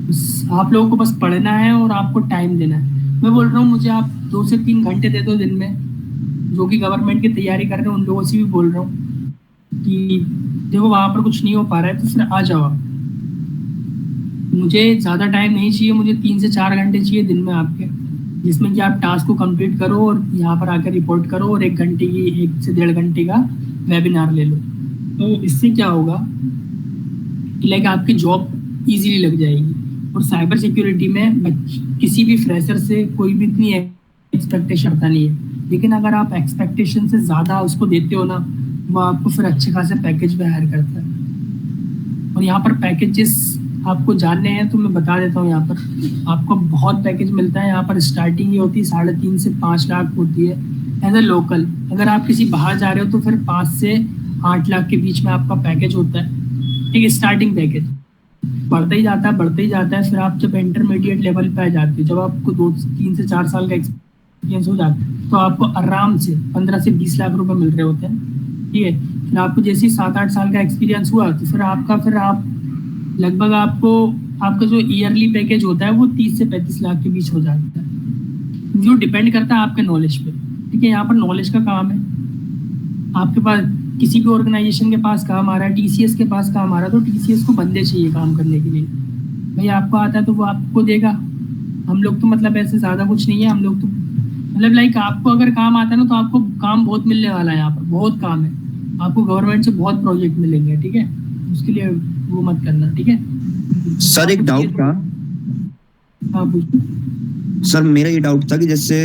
बस आप लोगों को बस पढ़ना है और आपको टाइम देना है। मैं बोल रहा हूँ मुझे आप 2 से 3 घंटे दे दो दिन में, जो कि गवर्नमेंट की तैयारी कर रहे हैं उन लोगों से भी बोल रहा हूँ कि देखो वहाँ पर कुछ नहीं हो पा रहा है तो फिर आ जाओ आप। मुझे ज़्यादा टाइम नहीं चाहिए, मुझे 3 से 4 घंटे चाहिए दिन में आपके, जिसमें कि आप टास्क को कंप्लीट करो और यहाँ पर आकर रिपोर्ट करो और 1 से 1.5 घंटे का वेबिनार ले लो। तो इससे क्या होगा कि लाइक आपकी जॉब इजीली लग जाएगी। और साइबर सिक्योरिटी में किसी भी फ्रेशर से कोई भी इतनी एक्सपेक्टेशन करता नहीं है, लेकिन अगर आप एक्सपेक्टेशन से ज़्यादा उसको देते हो ना, वो आपको फिर अच्छे खासे पैकेज पे हायर करता है। और यहाँ पर पैकेजेस आपको जानने हैं तो मैं बता देता हूँ। यहाँ पर आपको बहुत पैकेज मिलता है। यहाँ पर स्टार्टिंग ये होती है 3.5 से 5 लाख होती है एज ए लोकल। अगर आप किसी बाहर जा रहे हो तो फिर 5 से 8 लाख के बीच में आपका पैकेज होता है, ठीक है, स्टार्टिंग पैकेज। बढ़ता ही जाता है। फिर आप जब इंटरमीडिएट लेवल पे आ जाते हो, जब आपको 3 से 4 साल का एक्सपीरियंस हो जाता है, तो आपको आराम से 15 से 20 लाख रुपए मिल रहे होते हैं, ठीक है। फिर आपको जैसे ही 7-8 साल का एक्सपीरियंस हुआ तो फिर आप लगभग आपका जो ईयरली पैकेज होता है वो 30 से 35 लाख के बीच हो जाता है, जो डिपेंड करता है आपके नॉलेज पे, ठीक है। यहाँ पर नॉलेज का काम है। आपके पास किसी भी ऑर्गेनाइजेशन के पास काम आ रहा है, TCS के पास काम आ रहा है, तो TCS को बंदे चाहिए काम करने के लिए। भाई आपको आता है तो वो आपको देगा। हम लोग तो मतलब ऐसे ज़्यादा कुछ नहीं है, हम लोग तो मतलब लाइक आपको अगर काम आता है ना तो आपको काम बहुत मिलने वाला है। यहाँ पर बहुत काम है, आपको गवर्नमेंट से बहुत प्रोजेक्ट मिलेंगे, ठीक है। उसके लिए वो मत करना, ठीक है। सर एक डाउट था। हाँ पूछो। सर मेरा ये डाउट था कि जैसे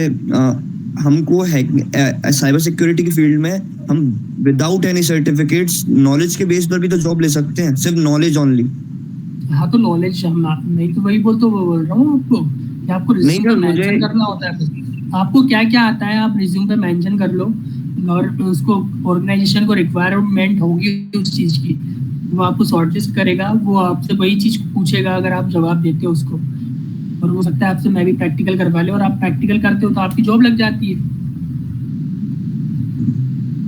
हमको साइबर सिक्योरिटी की फील्ड में हम विदाउट एनी सर्टिफिकेट्स नॉलेज के बेस पर भी तो जॉब ले सकते हैं, सिर्फ नॉलेज ओनली। हाँ तो नॉलेज मैं तो वही बोल रहा हूँ आपको कि आपको रिज्यूम पे मेंशन करना होता है। आपको क्या क्या आता है आप रिज्यूम पे मेंशन कर लो, और उसको ऑर्गेनाइजेशन को रिक्वायरमेंट होगी उस चीज़ की, वो आपको शॉर्टलिस्ट करेगा। वो आपसे वही चीज़ पूछेगा, अगर आप जवाब देते हो उसको, और हो सकता है आपसे मैं भी प्रैक्टिकल करवा ले, और आप प्रैक्टिकल करते हो तो आपकी जॉब लग जाती है।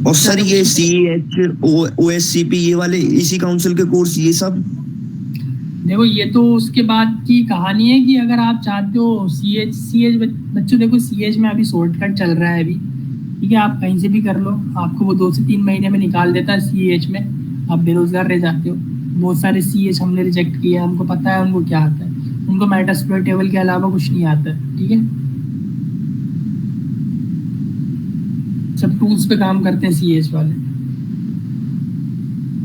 और सर ये CH OSCP ये वाले इसी काउंसिल के कोर्स ये सब, देखो ये तो उसके बाद की कहानी है कि अगर आप चाहते हो CH बच्चों, देखो CH में अभी शॉर्टकट चल रहा है अभी, ठीक है। आप कहीं से भी कर लो, आपको वो 2 से 3 महीने में निकाल देता है CH में। आप बेरोजगार रह जाते हो। बहुत सारे CH हमने रिजेक्ट किए, हमको पता है उनको क्या आता है। उनको मेटास्प्लॉइट टेबल के अलावा कुछ नहीं आता है, ठीक है। सब टूल्स पे काम करते हैं CH वाले,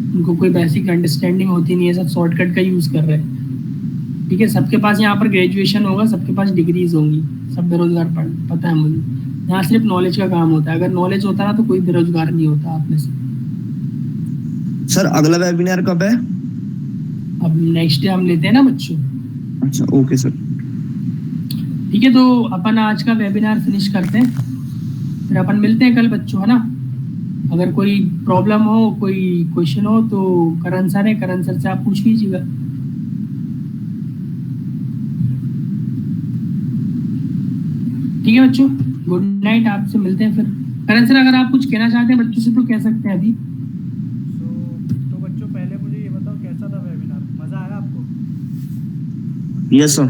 उनको कोई बेसिक अंडरस्टैंडिंग होती नहीं है, सब शॉर्टकट का यूज़ कर रहे हैं, ठीक है। सबके पास यहाँ पर ग्रेजुएशन होगा, सबके पास डिग्रीज होंगी, सब बेरोजगार पता है मुझे। यहाँ सिर्फ नॉलेज का काम होता है। अगर नॉलेज होता ना तो कोई बेरोजगार नहीं होता आप में से। सर अगला वेबिनार कब है? अब नेक्स्ट डे हम लेते हैं ना बच्चों। अच्छा ओके सर, ठीक है। तो अपन आज का वेबिनार फिनिश करते हैं, फिर अपन मिलते हैं कल बच्चों, है ना। अगर कोई प्रॉब्लम हो, कोई क्वेश्चन हो तो करण सर से आप पूछ लीजिएगा। ठीक है बच्चों, गुड नाइट, आपसे मिलते हैं फिर। करण सर अगर आप कुछ कहना चाहते हैं बच्चों से तो कह सकते हैं अभी। तो बच्चों पहले मुझे ये बताओ कैसा था वेबिनार, मज़ा आया आपको? Yes sir.